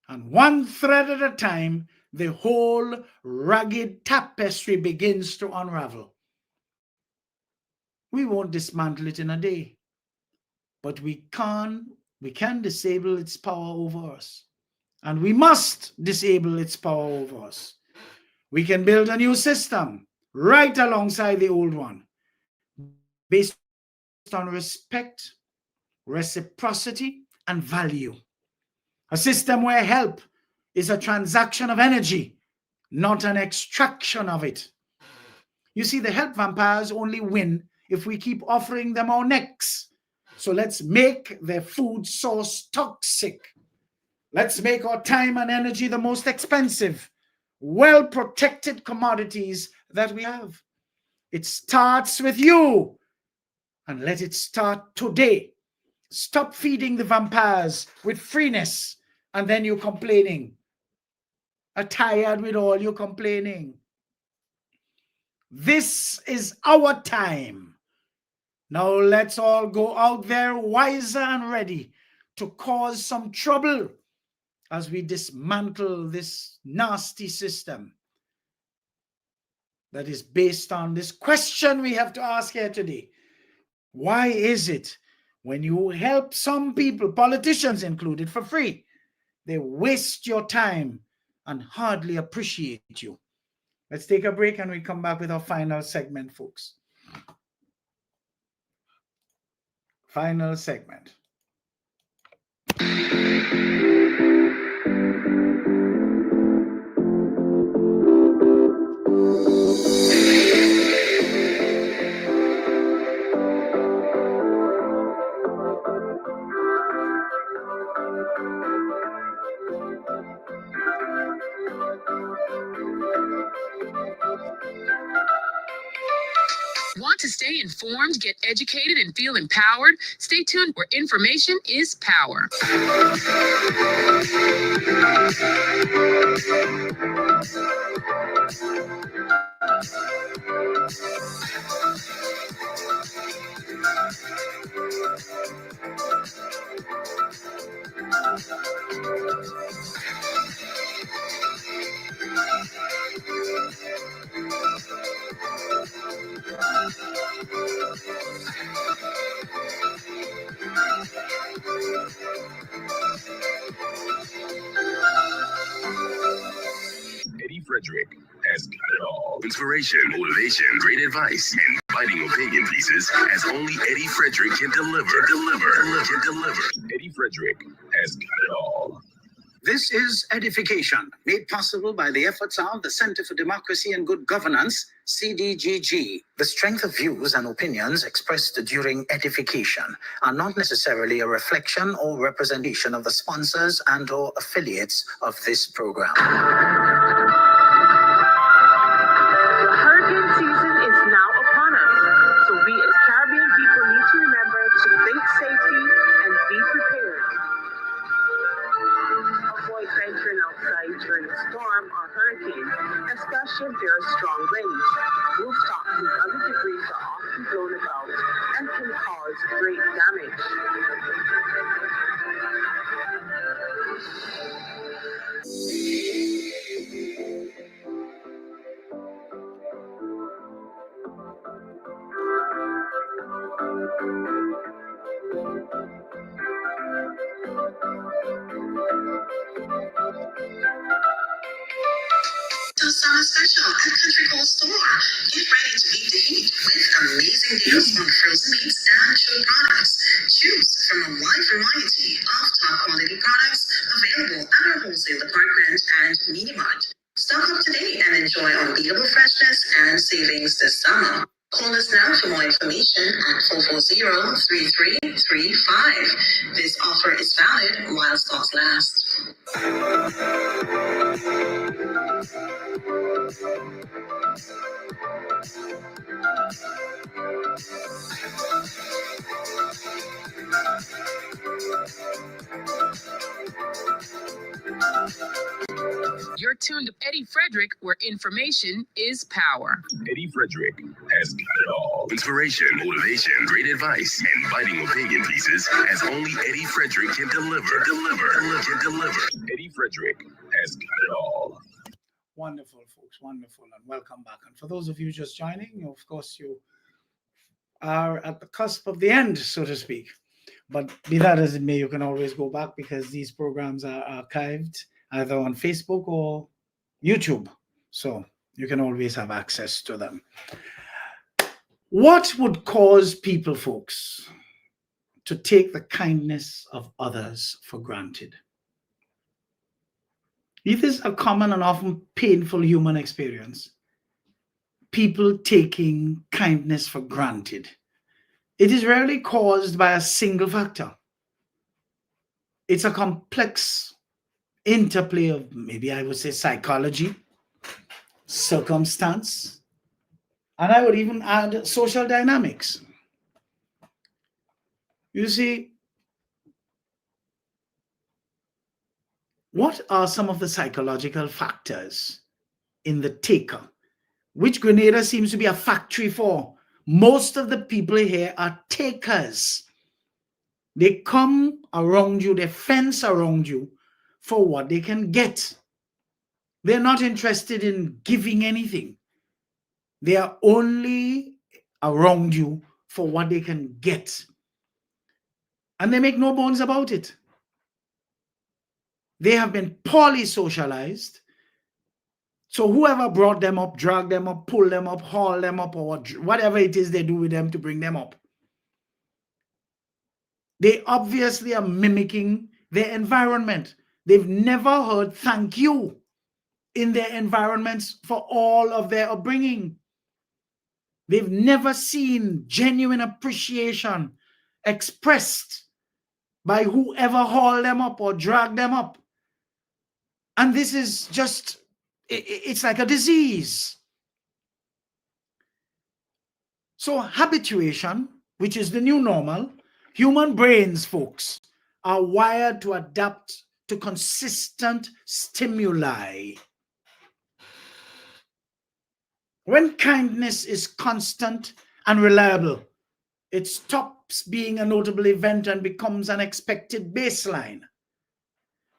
And one thread at a time, the whole ragged tapestry begins to unravel. We won't dismantle it in a day, but we can disable its power over us. And we must disable its power over us. We can build a new system right alongside the old one, based on respect, reciprocity, and value. A system where help is a transaction of energy, not an extraction of it. You see, the help vampires only win if we keep offering them our necks. So let's make their food source toxic. Let's make our time and energy the most expensive, well-protected commodities that we have. It starts with you, and let it start today. Stop feeding the vampires with freeness, and then you're complaining. I'm tired with all your complaining. This is our time. Now let's all go out there wiser and ready to cause some trouble as we dismantle this nasty system that is based on this question we have to ask here today. Why is it when you help some people, politicians included, for free, they waste your time and hardly appreciate you? Let's take a break and we come back with our final segment, folks. Final segment. Want to stay informed, get educated, and feel empowered? Stay tuned, where information is power. Eddie Frederick has got it all. Inspiration, motivation, great advice, and biting opinion pieces as only Eddie Frederick can deliver. Eddie Frederick has got it all. This is Edification, made possible by the efforts of the Center for Democracy and Good Governance, CDGG. The strength of views and opinions expressed during edification are not necessarily a reflection or representation of the sponsors and/or affiliates of this program. Hurricane season is now upon us, so we as Caribbean people need to remember to think safety and be prepared. Avoid venturing outside during a storm or hurricane, especially if there are strong winds. Rooftops and other debris are often blown about and can cause great damage. Country Cold Store. Get ready to beat the heat with amazing deals on frozen meats and chilled products. Choose from a wide variety of top quality products available at our wholesale department and Mini Mart. Stock up today and enjoy unbeatable freshness and savings this summer. Call us now for more information at 440-3335. This offer is valid while stocks last. You're tuned to Eddie Frederick, where information is power. Eddie Frederick has got it all. Inspiration, motivation, great advice, and biting opinion pieces as only Eddie Frederick can deliver. Eddie Frederick has got it all. Wonderful, folks. Wonderful. And welcome back. And for those of you just joining, of course, you are at the cusp of the end, so to speak. But be that as it may, you can always go back because these programs are archived either on Facebook or YouTube. So you can always have access to them. What would cause people, folks, to take the kindness of others for granted? It is a common and often painful human experience. People taking kindness for granted. It is rarely caused by a single factor. It's a complex interplay of, maybe I would say, psychology, circumstance, and I would even add social dynamics. You see, what are some of the psychological factors in the taker, which Grenada seems to be a factory for? Most of the people here are takers. They come around you, they fence around you for what they can get. They're not interested in giving anything. They are only around you for what they can get. And they make no bones about it. They have been poorly socialized. So whoever brought them up, dragged them up, pulled them up, hauled them up, or whatever it is they do with them to bring them up, they obviously are mimicking their environment. They've never heard thank you in their environments for all of their upbringing. They've never seen genuine appreciation expressed by whoever hauled them up or dragged them up. And this is just, it's like a disease. So habituation, which is the new normal, human brains, folks, are wired to adapt to consistent stimuli. When kindness is constant and reliable, it stops being a notable event and becomes an expected baseline.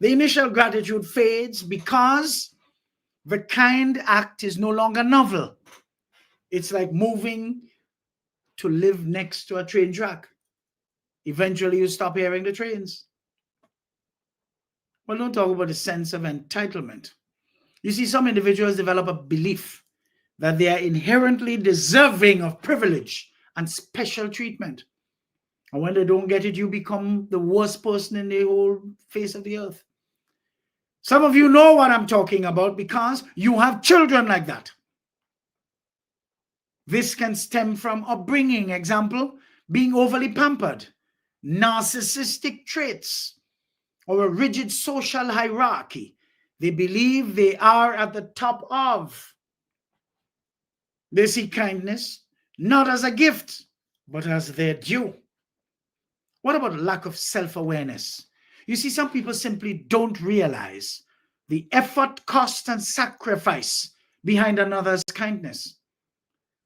The initial gratitude fades because the kind act is no longer novel. It's like moving to live next to a train track. Eventually you stop hearing the trains. Well, don't talk about the sense of entitlement. You see, some individuals develop a belief that they are inherently deserving of privilege and special treatment. And when they don't get it, you become the worst person in the whole face of the earth. Some of you know what I'm talking about because you have children like that. This can stem from upbringing, example, being overly pampered, narcissistic traits, or a rigid social hierarchy they believe they are at the top of. They see kindness not as a gift, but as their due. What about lack of self-awareness? You see, some people simply don't realize the effort, cost, and sacrifice behind another's kindness.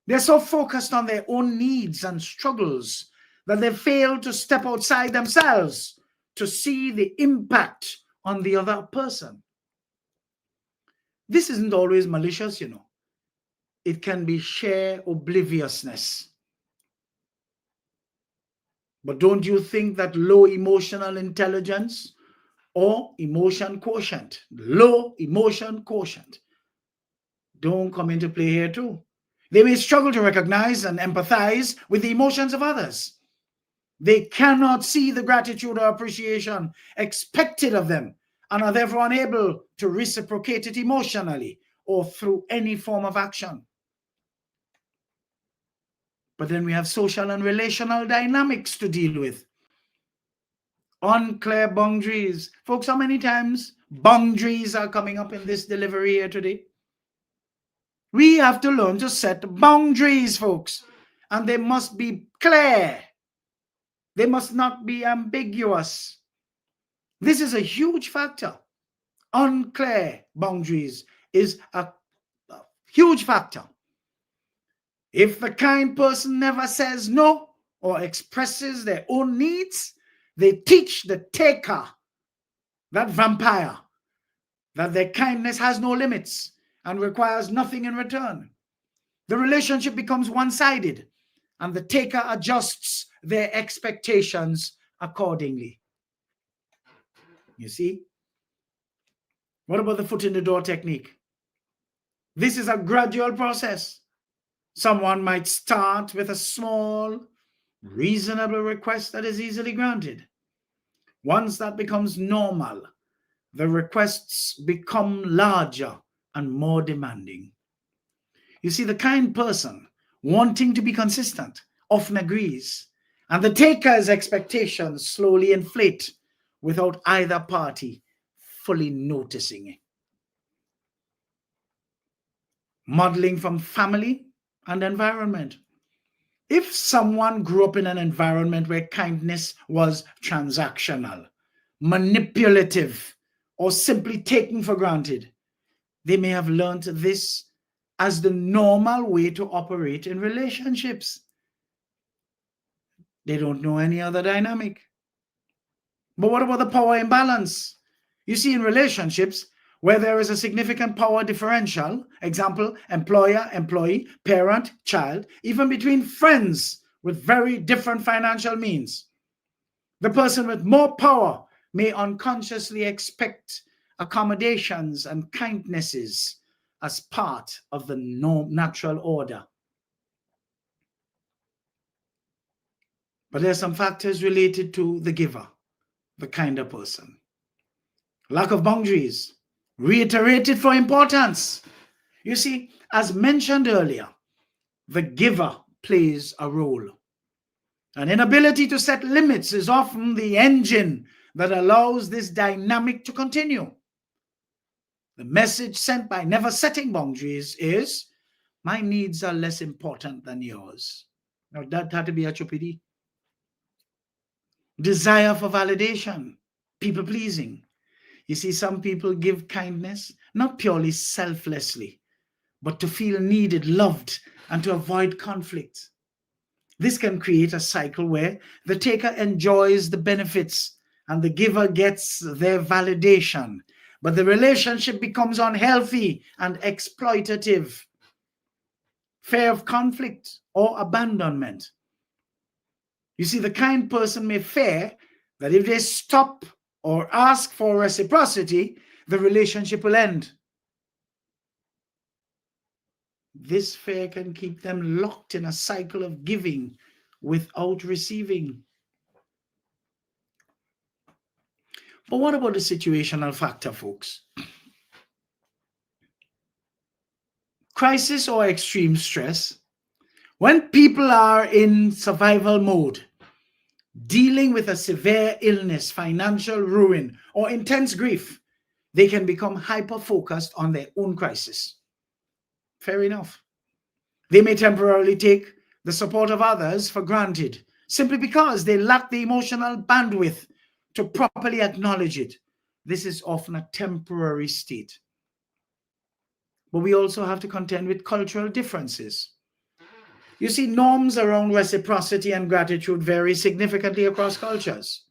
They're so focused on their own needs and struggles that they fail to step outside themselves to see the impact on the other person. This isn't always malicious, you know. It can be sheer obliviousness. But don't you think that low emotional intelligence or emotion quotient, low emotion quotient, don't come into play here too. They may struggle to recognize and empathize with the emotions of others. They cannot see the gratitude or appreciation expected of them and are therefore unable to reciprocate it emotionally or through any form of action. But then we have social and relational dynamics to deal with. Unclear boundaries. Folks, how many times boundaries are coming up in this delivery here today? We have to learn to set boundaries, folks, and they must be clear. They must not be ambiguous. This is a huge factor. Unclear boundaries is a huge factor. If the kind person never says no or expresses their own needs, they teach the taker, that vampire, that their kindness has no limits and requires nothing in return. The relationship becomes one-sided, and the taker adjusts their expectations accordingly. You see? What about the foot in the door technique? This is a gradual process. Someone might start with a small, reasonable request that is easily granted. Once that becomes normal, the requests become larger and more demanding. You see, the kind person wanting to be consistent often agrees, and the taker's expectations slowly inflate without either party fully noticing it. Modeling from family and environment. If someone grew up in an environment where kindness was transactional, manipulative, or simply taken for granted, they may have learned this as the normal way to operate in relationships. They don't know any other dynamic. But what about the power imbalance? You see, in relationships where there is a significant power differential, example, employer, employee, parent, child, even between friends with very different financial means, the person with more power may unconsciously expect accommodations and kindnesses as part of the natural order. But there are some factors related to the giver, the kinder person. Lack of boundaries, reiterated for importance. You see, as mentioned earlier, the giver plays a role. An inability to set limits is often the engine that allows this dynamic to continue. The message sent by never setting boundaries is, my needs are less important than yours. Now that had to be a chupidi. Desire for validation, people pleasing. You see, some people give kindness not purely selflessly, but to feel needed, loved, and to avoid conflict. This can create a cycle where the taker enjoys the benefits and the giver gets their validation, but the relationship becomes unhealthy and exploitative. Fear of conflict or abandonment. You see, the kind person may fear that if they stop or ask for reciprocity, the relationship will end. This fear can keep them locked in a cycle of giving without receiving. But what about the situational factor, folks? Crisis or extreme stress. When people are in survival mode, dealing with a severe illness, financial ruin, or intense grief, they can become hyper-focused on their own crisis. Fair enough. They may temporarily take the support of others for granted, simply because they lack the emotional bandwidth to properly acknowledge it. This is often a temporary state. But we also have to contend with cultural differences. You see, norms around reciprocity and gratitude vary significantly across cultures.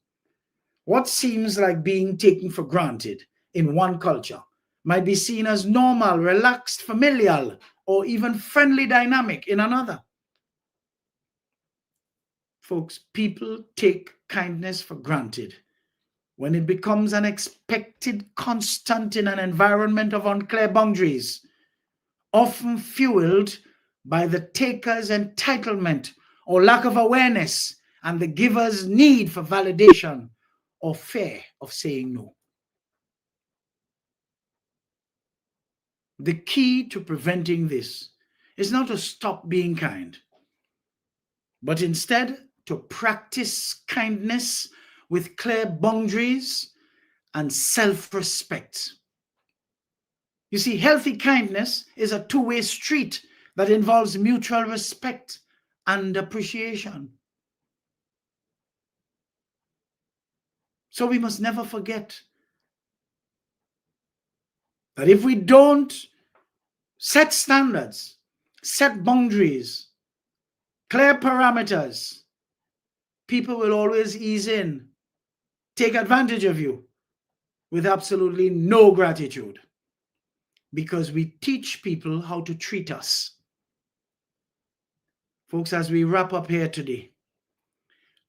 What seems like being taken for granted in one culture might be seen as normal, relaxed, familial, or even friendly dynamic in another. Folks, people take kindness for granted when it becomes an expected constant in an environment of unclear boundaries, often fueled by the taker's entitlement or lack of awareness and the giver's need for validation or fear of saying no. The key to preventing this is not to stop being kind, but instead to practice kindness with clear boundaries and self-respect. You see, healthy kindness is a two-way street that involves mutual respect and appreciation. So we must never forget that if we don't set standards, set boundaries, clear parameters, people will always ease in, take advantage of you with absolutely no gratitude, because we teach people how to treat us. Folks, as we wrap up here today,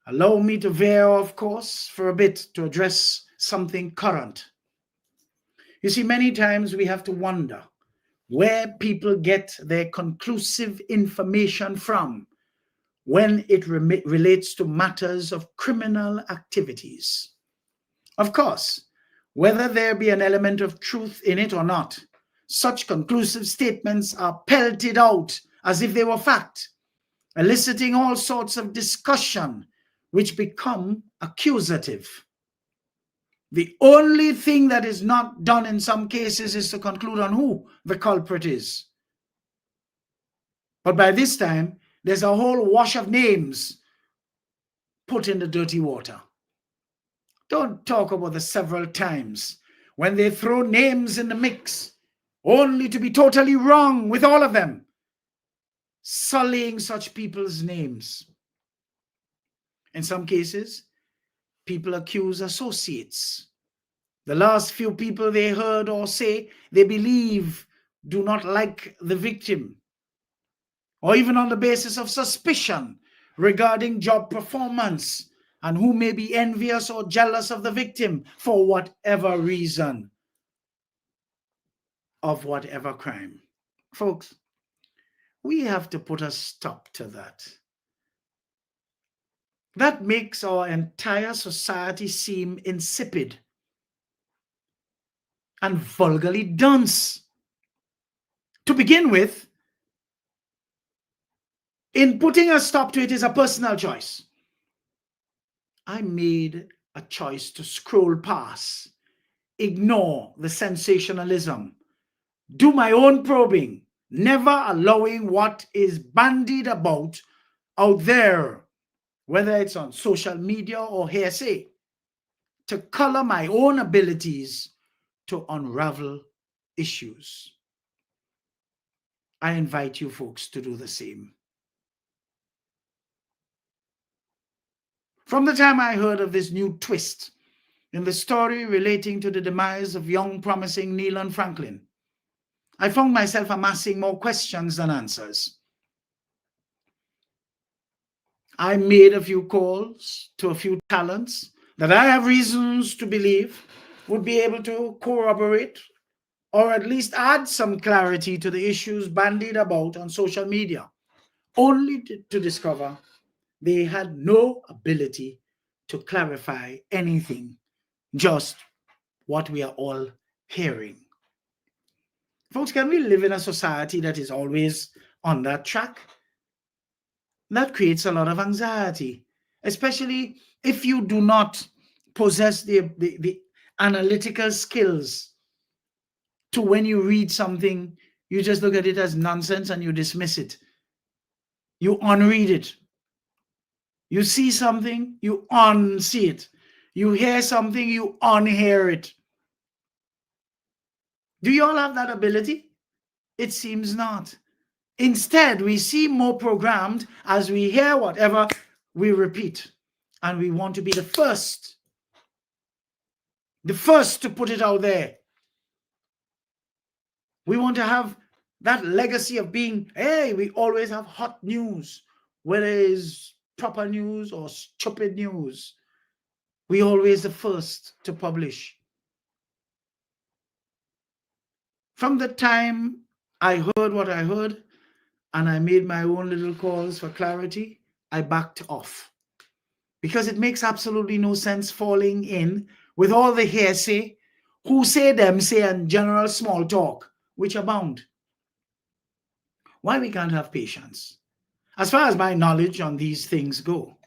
allow me to veer off course for a bit to address something current. You see, many times we have to wonder where people get their conclusive information from when it relates to matters of criminal activities. Of course, whether there be an element of truth in it or not, such conclusive statements are pelted out as if they were fact, eliciting all sorts of discussion which become accusative. The only thing that is not done in some cases is to conclude on who the culprit is. But by this time, there's a whole wash of names put in the dirty water. Don't talk about the several times when they throw names in the mix, only to be totally wrong with all of them, sullying such people's names. In some cases, people accuse associates. The last few people they heard or say they believe do not like the victim, or even on the basis of suspicion regarding job performance, and who may be envious or jealous of the victim for whatever reason of whatever crime. Folks, we have to put a stop to that. That makes our entire society seem insipid and vulgarly dunce. To begin with, in putting a stop to it is a personal choice. I made a choice to scroll past, ignore the sensationalism, do my own probing, never allowing what is bandied about out there, whether it's on social media or hearsay, to color my own abilities to unravel issues. I invite you folks to do the same. From the time I heard of this new twist in the story relating to the demise of young promising Neilon Franklyn, I found myself amassing more questions than answers. I made a few calls to a few talents that I have reasons to believe would be able to corroborate or at least add some clarity to the issues bandied about on social media, only to discover they had no ability to clarify anything, just what we are all hearing. Folks, can we live in a society that is always on that track? That creates a lot of anxiety, especially if you do not possess the analytical skills to, when you read something, you just look at it as nonsense and you dismiss it. You unread it. You see something, you unsee it. You hear something, you unhear it. Do you all have that ability? It seems not. Instead, we seem more programmed as we hear whatever we repeat. And we want to be the first to put it out there. We want to have that legacy of being, hey, we always have hot news, whether it's proper news or stupid news. We always the first to publish. From the time I heard what I heard, and I made my own little calls for clarity. I backed off because it makes absolutely no sense falling in with all the hearsay, who say them say, and general small talk, which abound. Why we can't have patience? As far as my knowledge on these things go,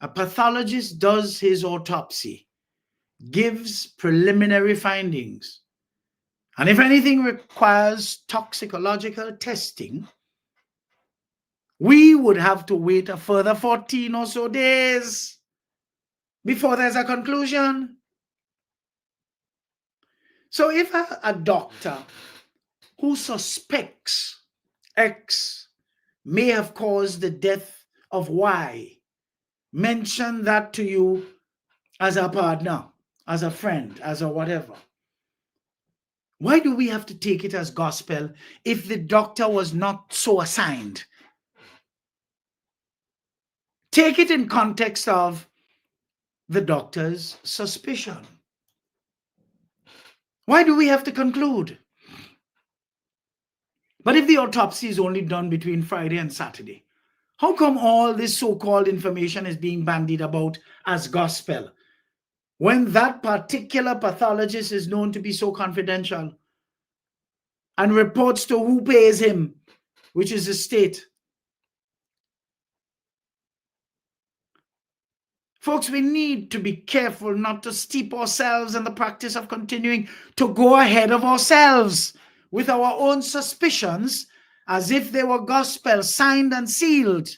a pathologist does his autopsy, gives preliminary findings, and if anything requires toxicological testing, we would have to wait a further 14 or so days before there's a conclusion. So if a doctor who suspects X may have caused the death of Y mention that to you as a partner, as a friend, as a whatever, why do we have to take it as gospel if the doctor was not so assigned? Take it in context of the doctor's suspicion. Why do we have to conclude? But if the autopsy is only done between Friday and Saturday, how come all this so-called information is being bandied about as gospel when that particular pathologist is known to be so confidential and reports to who pays him, which is the state? Folks, we need to be careful not to steep ourselves in the practice of continuing to go ahead of ourselves with our own suspicions as if they were gospel signed and sealed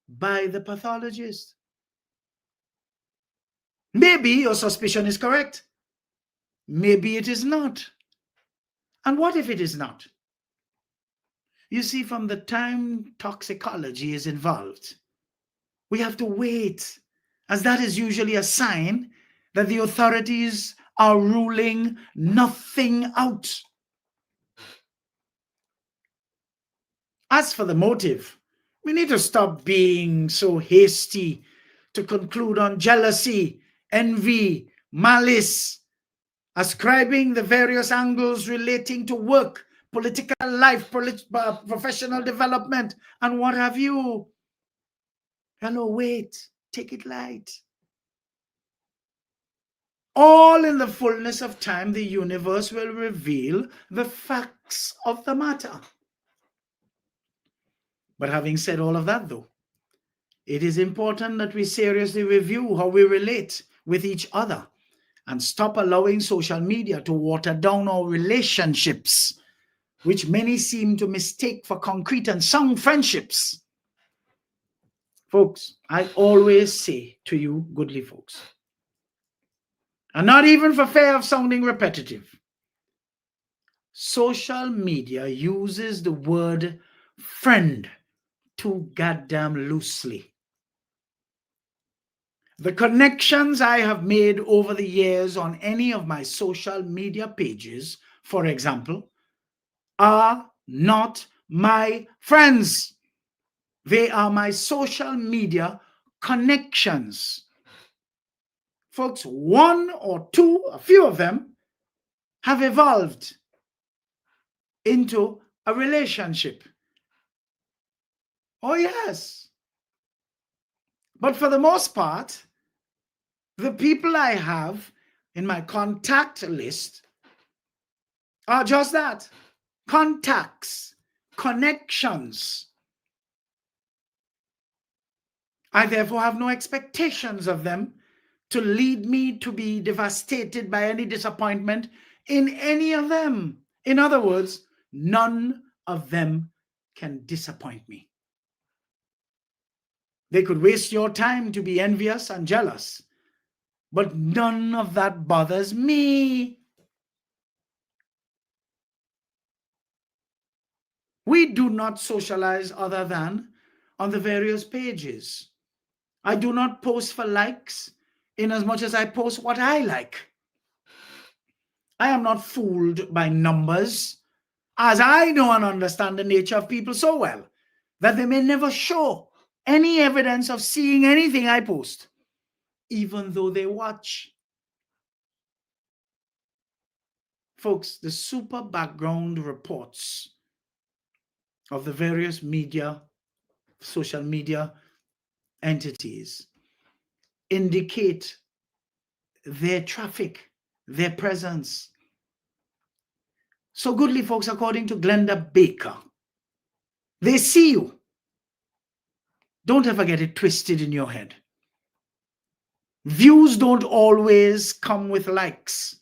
by the pathologist. Maybe your suspicion is correct. Maybe it is not. And what if it is not? You see, from the time toxicology is involved, we have to wait, as that is usually a sign that the authorities are ruling nothing out. As for the motive, we need to stop being so hasty to conclude on jealousy, envy, malice, ascribing the various angles relating to work, political life, professional development, and what have you. Hello, wait, take it light. All in the fullness of time, the universe will reveal the facts of the matter. But having said all of that, though, it is important that we seriously review how we relate with each other and stop allowing social media to water down our relationships, which many seem to mistake for concrete and sound friendships. Folks, I always say to you, goodly folks, and not even for fear of sounding repetitive, social media uses the word friend too goddamn loosely. The connections I have made over the years on any of my social media pages, for example, are not my friends. They are my social media connections. Folks, one or two, a few of them, have evolved into a relationship. Oh, yes. But for the most part, the people I have in my contact list are just that, contacts, connections. I therefore have no expectations of them to lead me to be devastated by any disappointment in any of them. In other words, none of them can disappoint me. They could waste your time to be envious and jealous, but none of that bothers me. We do not socialize other than on the various pages. I do not post for likes in as much as I post what I like. I am not fooled by numbers, as I know and understand the nature of people so well that they may never show any evidence of seeing anything I post, even though they watch. Folks, the super background reports of the various media, social media entities indicate their traffic, their presence. So goodly folks, according to Glenda Baker, they see you. Don't ever get it twisted in your head. Views don't always come with likes.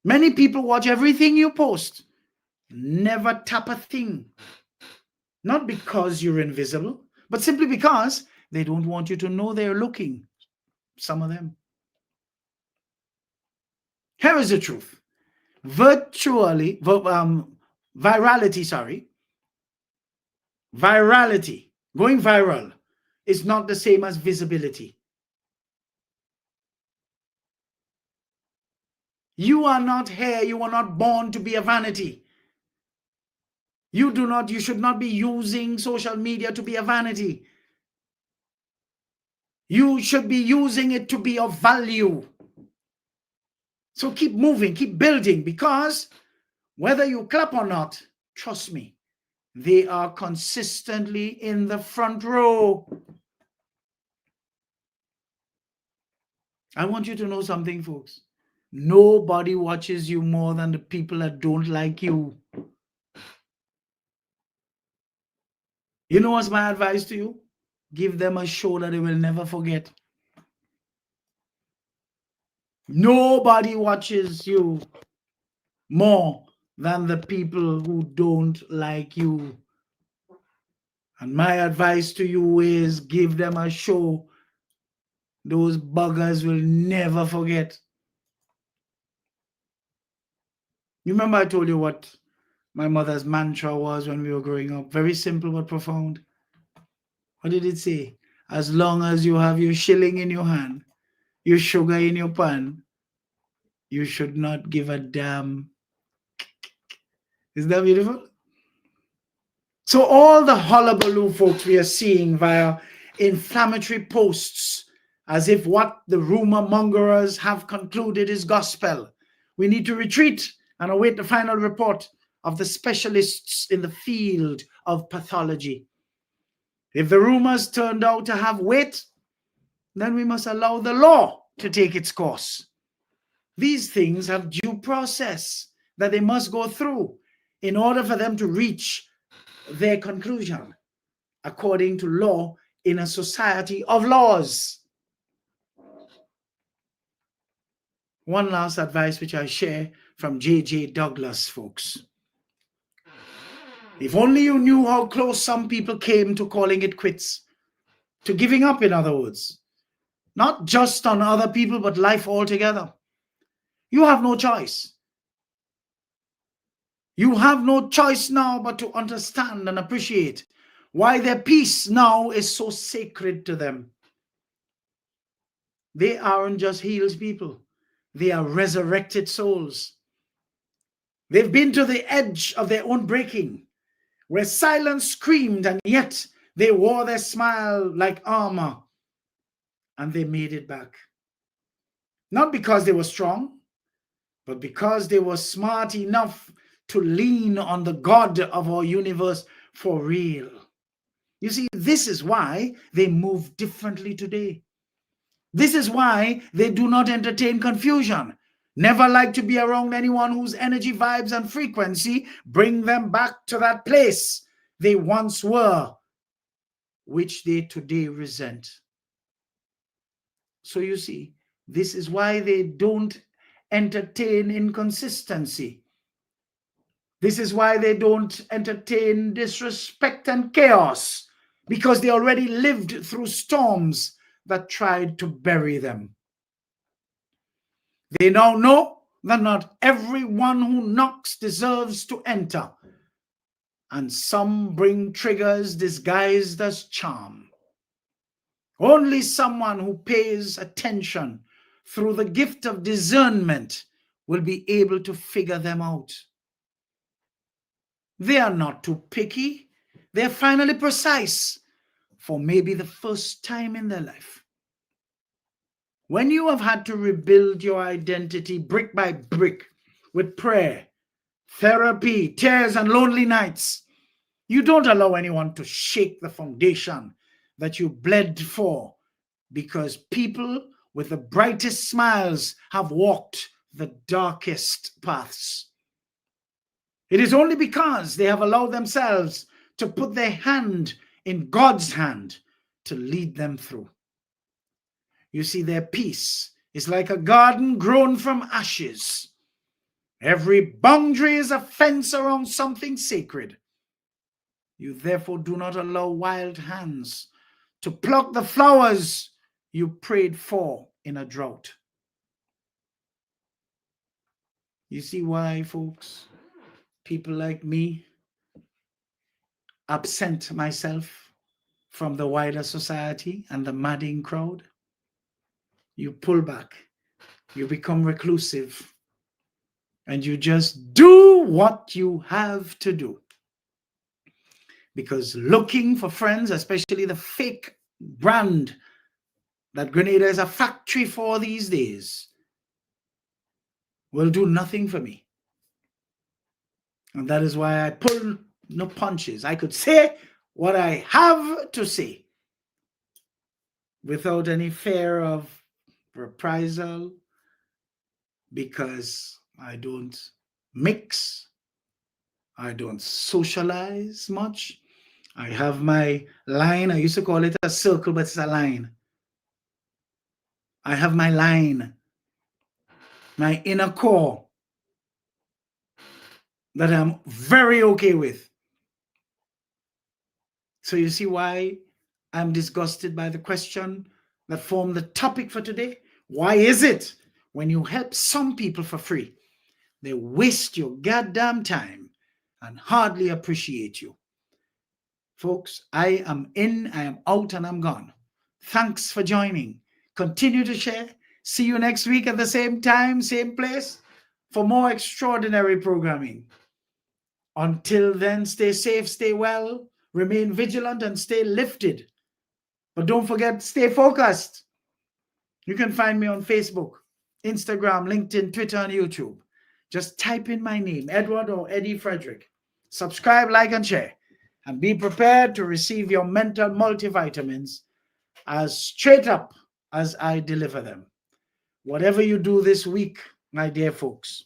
Many people watch everything you post, never tap a thing. Not because you're invisible, but simply because they don't want you to know they're looking. Some of them. Here is the truth. Virality, going viral is not the same as visibility. You are not here, you are not born to be a vanity. You should not be using social media to be a vanity. You should be using it to be of value. So keep moving, keep building, because whether you clap or not, trust me, they are consistently in the front row. I want you to know something, folks. Nobody watches you more than the people that don't like you. You know what's my advice to you? Give them a show that they will never forget. Nobody watches you more than the people who don't like you. And my advice to you is give them a show those buggers will never forget. You remember I told you what my mother's mantra was when we were growing up? Very simple but profound. What did it say? As long as you have your shilling in your hand, your sugar in your pan, you should not give a damn. Isn't that beautiful? So all the hullabaloo, folks, we are seeing via inflammatory posts, as if what the rumor mongers have concluded is gospel. We need to retreat and await the final report of the specialists in the field of pathology. If the rumors turned out to have weight, then we must allow the law to take its course. These things have due process that they must go through in order for them to reach their conclusion according to law in a society of laws. One last advice which I share from J.J. Douglas, folks. If only you knew how close some people came to calling it quits, to giving up, in other words, not just on other people, but life altogether. You have no choice. You have no choice now but to understand and appreciate why their peace now is so sacred to them. They aren't just healed people. They are resurrected souls. They've been to the edge of their own breaking, where silence screamed, and yet they wore their smile like armor, and they made it back. Not because they were strong, but because they were smart enough to lean on the God of our universe for real. You see, this is why they move differently today. This is why they do not entertain confusion, never like to be around anyone whose energy, vibes, and frequency bring them back to that place they once were, which they today resent. So you see, this is why they don't entertain inconsistency. This is why they don't entertain disrespect and chaos, because they already lived through storms that tried to bury them. They now know that not everyone who knocks deserves to enter, and some bring triggers disguised as charm. Only someone who pays attention through the gift of discernment will be able to figure them out. They are not too picky. They're finally precise for maybe the first time in their life. When you have had to rebuild your identity brick by brick with prayer, therapy, tears, and lonely nights, You don't allow anyone to shake the foundation that you bled for, because people with the brightest smiles have walked the darkest paths. It is only because they have allowed themselves to put their hand in God's hand to lead them through. You see, their peace is like a garden grown from ashes. Every boundary is a fence around something sacred. You therefore do not allow wild hands to pluck the flowers you prayed for in a drought. You see why, folks, people like me absent myself from the wider society and the madding crowd? You pull back, you become reclusive, and you just do what you have to do. Because looking for friends, especially the fake brand that Grenada is a factory for these days, will do nothing for me. And that is why I pull no punches. I could say what I have to say without any fear of reprisal, because I don't mix, I don't socialize much. I have my line. I used to call it a circle, but it's a line. I have my line, my inner core that I'm very okay with. So you see why I'm disgusted by the question that formed the topic for today? Why is it when you help some people for free, they waste your goddamn time and hardly appreciate you? Folks, I am in, I am out, and I'm gone. Thanks for joining. Continue to share. See you next week at the same time, same place, for more extraordinary programming. Until then, stay safe, stay well, remain vigilant, and stay lifted. But don't forget, stay focused. You can find me on Facebook, Instagram, LinkedIn, Twitter, and YouTube. Just type in my name, Edward or Eddie Frederick. Subscribe, like, and share. And be prepared to receive your mental multivitamins as straight up as I deliver them. Whatever you do this week, my dear folks,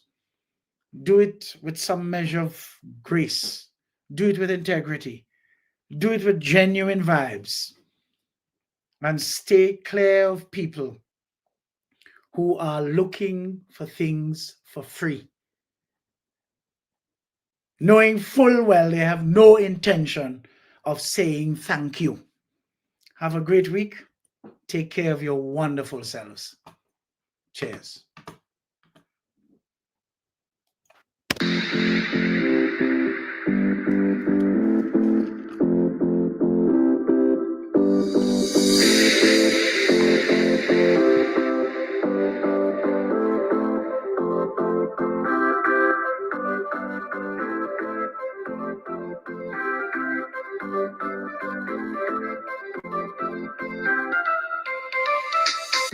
do it with some measure of grace. Do it with integrity. Do it with genuine vibes. And stay clear of people who are looking for things for free, knowing full well they have no intention of saying thank you. Have a great week. Take care of your wonderful selves. Cheers.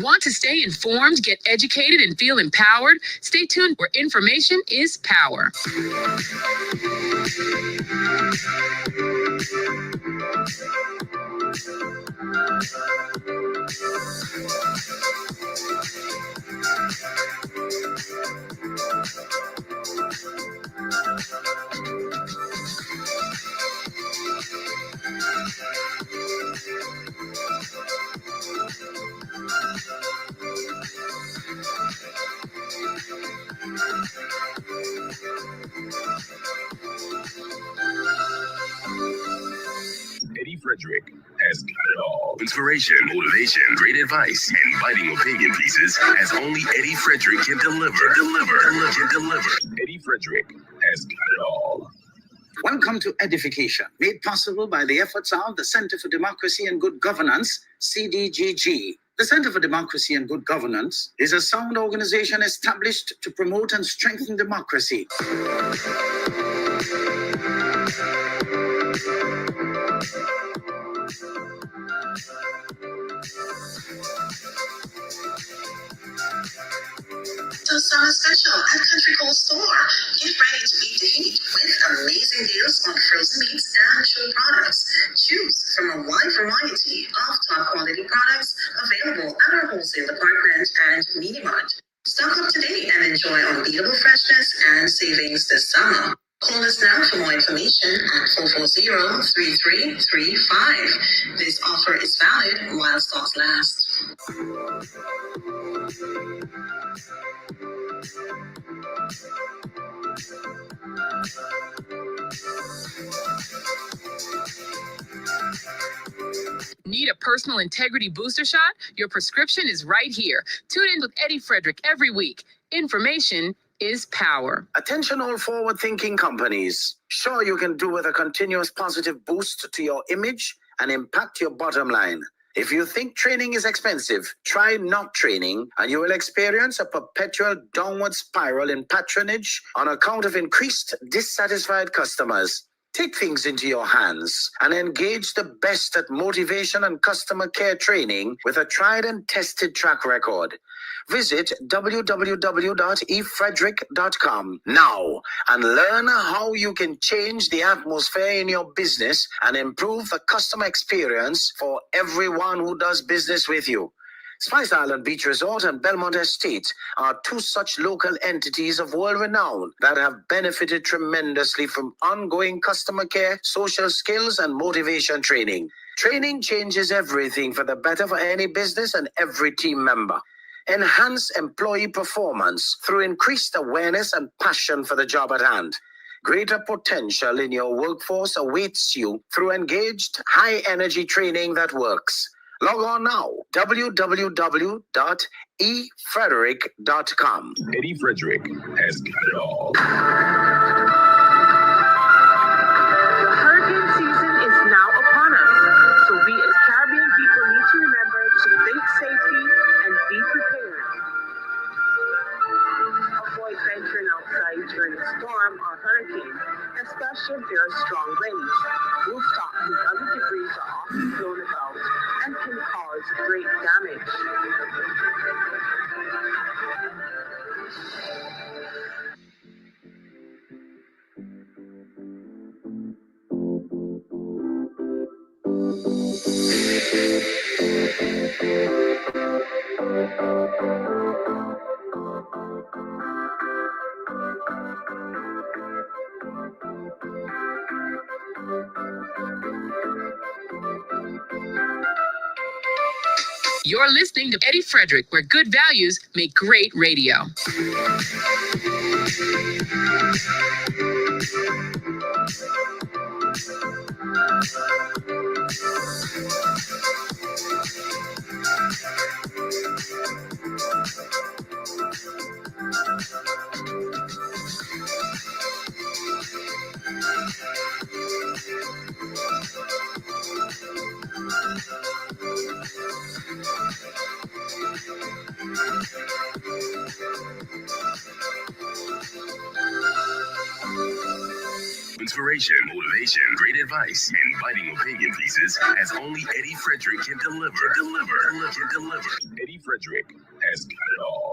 Want to stay informed, get educated, and feel empowered? Stay tuned, where information is power. Eddie Frederick has got it all. Inspiration, motivation, great advice, and biting opinion pieces as only Eddie Frederick can deliver. Eddie Frederick has got it all. Welcome to EDDIE-FICATION, made possible by the efforts of the Center for Democracy and Good Governance, CDGG. The Center for Democracy and Good Governance is a sound organization established to promote and strengthen democracy. So summer special at Country Cold Store. Get ready to beat the heat with amazing deals on frozen meats and chilled products. Choose from a wide variety of top quality products available at our wholesale department and Mini Mart. Stock up today and enjoy unbeatable freshness and savings this summer. Call us now for more information at 440-3335. This offer is valid while stocks last. Need a personal integrity booster shot? Your prescription is right here. Tune in with Eddie Frederick every week. Information is power. Attention all forward-thinking companies. Sure, you can do with a continuous positive boost to your image and impact your bottom line. If you think training is expensive, try not training and you will experience a perpetual downward spiral in patronage on account of increased dissatisfied customers. Take things into your hands and engage the best at motivation and customer care training with a tried and tested track record. Visit www.efrederick.com now and learn how you can change the atmosphere in your business and improve the customer experience for everyone who does business with you. Spice Island Beach Resort and Belmont Estate are two such local entities of world renown that have benefited tremendously from ongoing customer care, social skills, and motivation training. Training changes everything for the better for any business and every team member. Enhance employee performance through increased awareness and passion for the job at hand. Greater potential in your workforce awaits you through engaged, high-energy training that works. Log on now, www.efrederick.com. Eddie Frederick has got it all. The hurricane season is now upon us, so we as Caribbean people need to remember to think safety and be prepared. Avoid venturing outside during a storm or hurricane, especially if there are strong winds. Rooftops and other debris are often blown about and can cause great damage. You're listening to Eddie Frederick, where good values make great radio. Inspiration, motivation, great advice, and biting opinion pieces as only Eddie Frederick can deliver. Eddie Frederick has got it all.